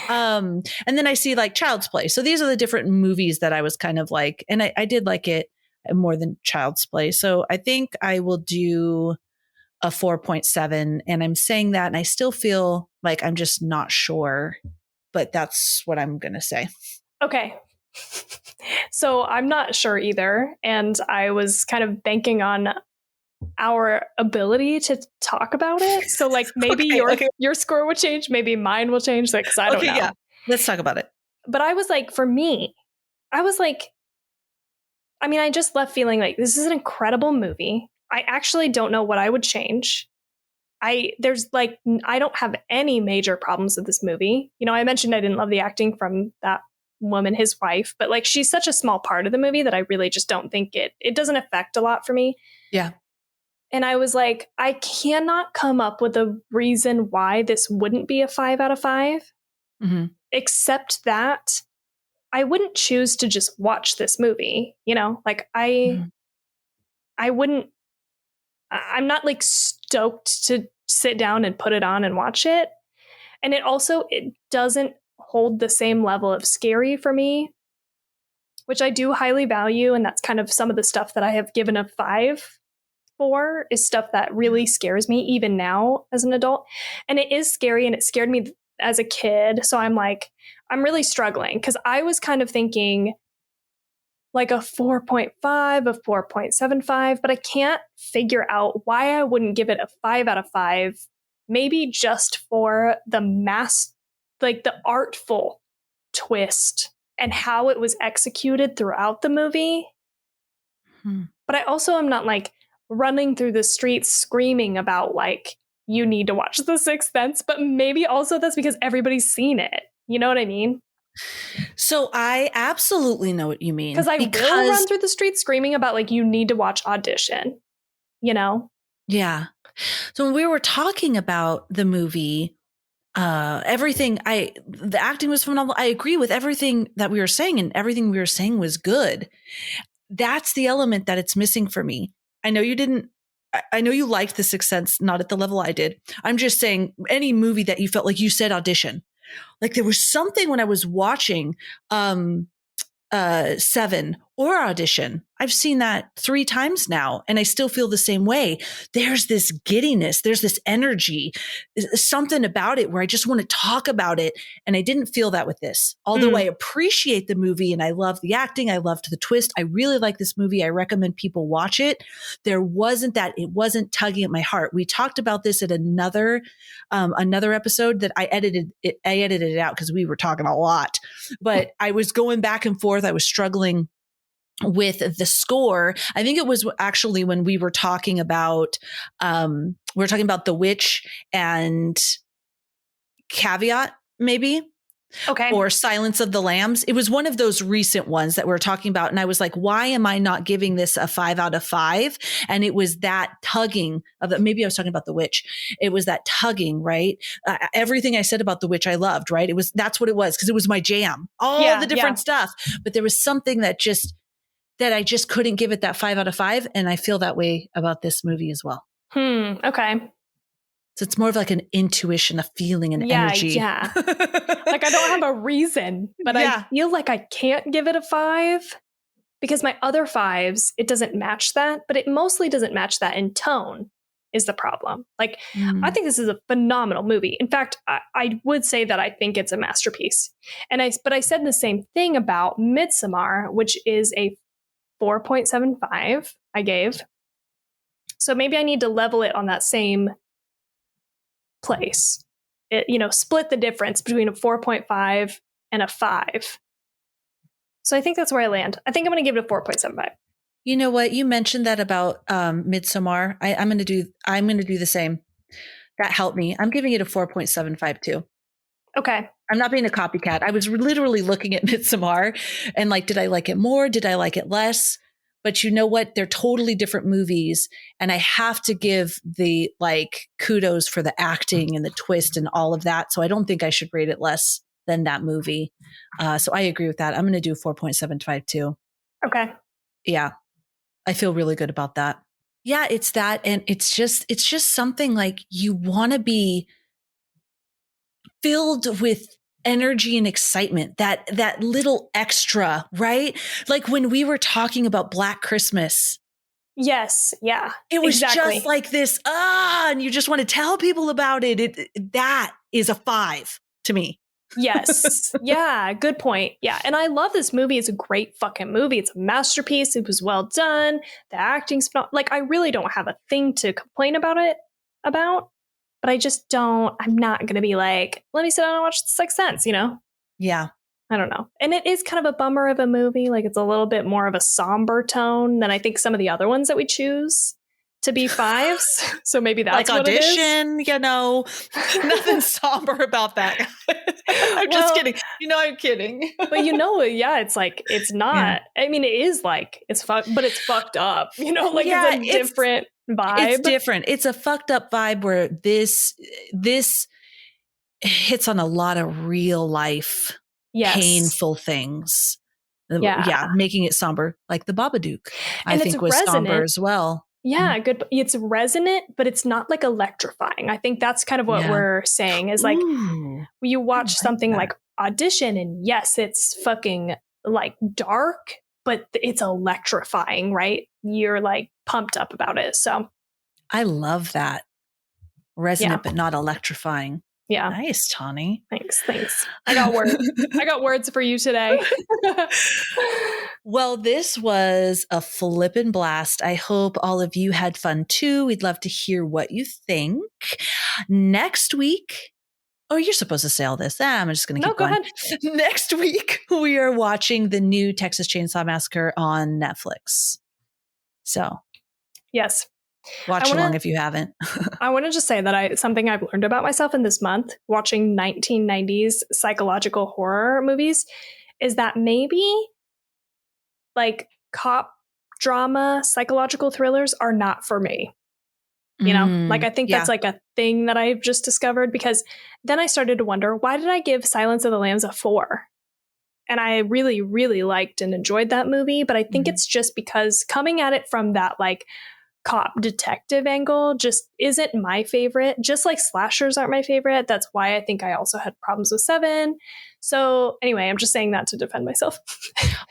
And then I see like Child's Play. So these are the different movies that I was kind of like, and I did like it more than Child's Play. So I think I will do a 4.7. And I'm saying that, and I still feel like I'm just not sure, but that's what I'm going to say. Okay. So I'm not sure either. And I was kind of banking on our ability to talk about it. So like maybe your score would change, maybe mine will change. Like, 'cause I don't know. Yeah. Let's talk about it. But I was like, for me, I was like, I mean, I just left feeling like this is an incredible movie. I actually don't know what I would change. I don't have any major problems with this movie. You know, I mentioned I didn't love the acting from that woman, his wife, but like she's such a small part of the movie that I really just don't think it doesn't affect a lot for me. Yeah. And I was like, I cannot come up with a reason why this wouldn't be a 5 out of 5, except that I wouldn't choose to just watch this movie. You know, like I wouldn't, I'm not like stoked to sit down and put it on and watch it. And it doesn't hold the same level of scary for me, which I do highly value. And that's kind of some of the stuff that I have given a 5 for, is stuff that really scares me even now as an adult. And it is scary, and it scared me as a kid. So I'm like, I'm really struggling, because I was kind of thinking like a 4.5, a 4.75, but I can't figure out why I wouldn't give it a 5 out of 5. Maybe just for the the artful twist and how it was executed throughout the movie. But I also am not like running through the streets screaming about like, you need to watch The Sixth Sense, but maybe also that's because everybody's seen it. You know what I mean? So I absolutely know what you mean. Because I will run through the streets screaming about like, you need to watch Audition, you know? Yeah. So when we were talking about the movie, the acting was phenomenal. I agree with everything that we were saying, and everything we were saying was good. That's the element that it's missing for me. I know you liked The Sixth Sense, not at the level I did. I'm just saying, any movie that you felt like, you said Audition. Like there was something when I was watching Seven or Audition. I've seen that 3 times now, and I still feel the same way. There's this giddiness, there's this energy, something about it where I just want to talk about it. And I didn't feel that with this. Although I appreciate the movie and I love the acting, I loved the twist. I really like this movie. I recommend people watch it. It wasn't tugging at my heart. We talked about this at another episode that I edited it out because we were talking a lot, but I was going back and forth. I was struggling with the score. I think it was actually when we were talking about The Witch and Caveat, maybe. Okay. Or Silence of the Lambs. It was one of those recent ones that we were talking about. And I was like, why am I not giving this a 5 out of 5? And it was that tugging of maybe I was talking about The Witch. It was that tugging, right? Everything I said about The Witch, I loved, right? That's what it was. Cause it was my jam, all the different stuff. But there was something that I just couldn't give it that 5 out of 5. And I feel that way about this movie as well. Okay. So it's more of like an intuition, a feeling, an energy. Yeah. Like I don't have a reason, but I feel like I can't give it a 5 because my other 5s, it doesn't match that, but it mostly doesn't match that in tone is the problem. Like I think this is a phenomenal movie. In fact, I would say that I think it's a masterpiece. But I said the same thing about Midsommar, which is a 4.75 I gave. So maybe I need to level it on that same place. Split the difference between a 4.5 and a 5. So I think that's where I land. I think I'm going to give it a 4.75. You know what? You mentioned that about Midsommar. I'm going to do the same. That helped me. I'm giving it a 4.75 too. Okay. I'm not being a copycat. I was literally looking at Midsommar and like, did I like it more? Did I like it less? But you know what? They're totally different movies. And I have to give the kudos for the acting and the twist and all of that. So I don't think I should rate it less than that movie. So I agree with that. I'm going to do 4.75 too. Okay. Yeah. I feel really good about that. Yeah, it's that. And it's just something like you want to be filled with energy and excitement, that little extra, right? Like when we were talking about Black Christmas. Yes. Yeah. It was just like this, and you just want to tell people about it. That is a 5 to me. Yes. Yeah. Good point. Yeah. And I love this movie. It's a great fucking movie. It's a masterpiece. It was well done. The acting's not like, I really don't have a thing to complain about it about, but I just don't, I'm not going to be like, let me sit down and watch The Sixth Sense, you know? Yeah. I don't know. And it is kind of a bummer of a movie. Like it's a little bit more of a somber tone than I think some of the other ones that we choose to be fives. So maybe that's like what Audition, it is. Nothing somber about that. I'm just kidding. I'm kidding. But yeah, it's like, it's not, I mean, it is like, it's fucked, but it's fucked up, like it's a different vibe. It's different. It's a fucked up vibe where this hits on a lot of real life, painful things. Yeah. Making it somber, like the Babadook, I think was resonant. Somber as well. Yeah, good. It's resonant, but it's not like electrifying. I think that's kind of what we're saying is like, you watch something like Audition and yes, it's fucking like dark, but it's electrifying, right? You're like pumped up about it. So I love that. Resonant, but not electrifying. Yeah. Nice, Tawny. Thanks. I got words. I got words for you today. Well, this was a flippin' blast. I hope all of you had fun too. We'd love to hear what you think. Next week, you're supposed to say all this. I'm just going to keep going. Go ahead. Next week, we are watching the new Texas Chainsaw Massacre on Netflix. So, yes. Watch along if you haven't. I want to just say that something I've learned about myself in this month, watching 1990s psychological horror movies, is that maybe like cop drama, psychological thrillers are not for me. Like I think that's like a thing that I've just discovered, because then I started to wonder, why did I give Silence of the Lambs a 4? And I really, really liked and enjoyed that movie. But I think it's just because coming at it from that like cop detective angle just isn't my favorite, just like slashers aren't my favorite. That's why I think I also had problems with 7. So anyway, I'm just saying that to defend myself.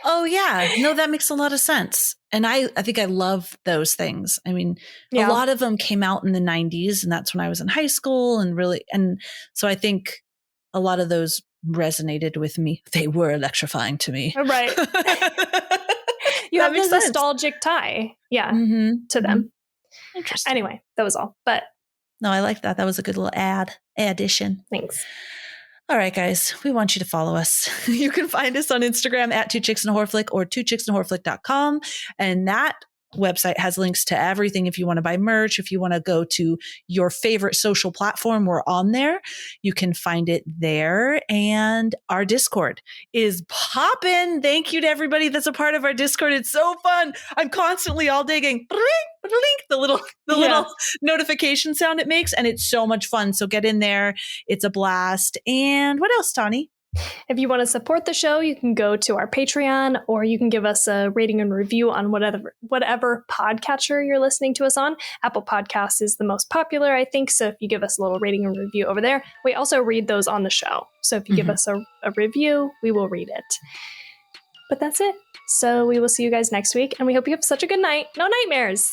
Oh yeah, no, that makes a lot of sense. And I think I love those things. I mean, a lot of them came out in the 90s, and that's when I was in high school, and so I think a lot of those resonated with me. They were electrifying to me. Right. You have this nostalgic tie, to them. Interesting. Anyway, that was all. But no, I like that. That was a good little addition. Thanks. All right, guys, we want you to follow us. You can find us on Instagram at 2chicksandahorrorflick or 2chicksandahorrorflick.com. And that website has links to everything. If you want to buy merch, if you want to go to your favorite social platform, we're on there. You can find it there. And our Discord is popping. Thank you to everybody that's a part of our Discord. It's so fun. I'm constantly all digging the little notification sound it makes, and it's so much fun. So get in there. It's a blast. And what else, Tawny? If you want to support the show, you can go to our Patreon, or you can give us a rating and review on whatever podcatcher you're listening to us on. Apple Podcasts is the most popular, I think. So if you give us a little rating and review over there, we also read those on the show. So if you give us a review, we will read it. But that's it. So we will see you guys next week, and we hope you have such a good night. No nightmares.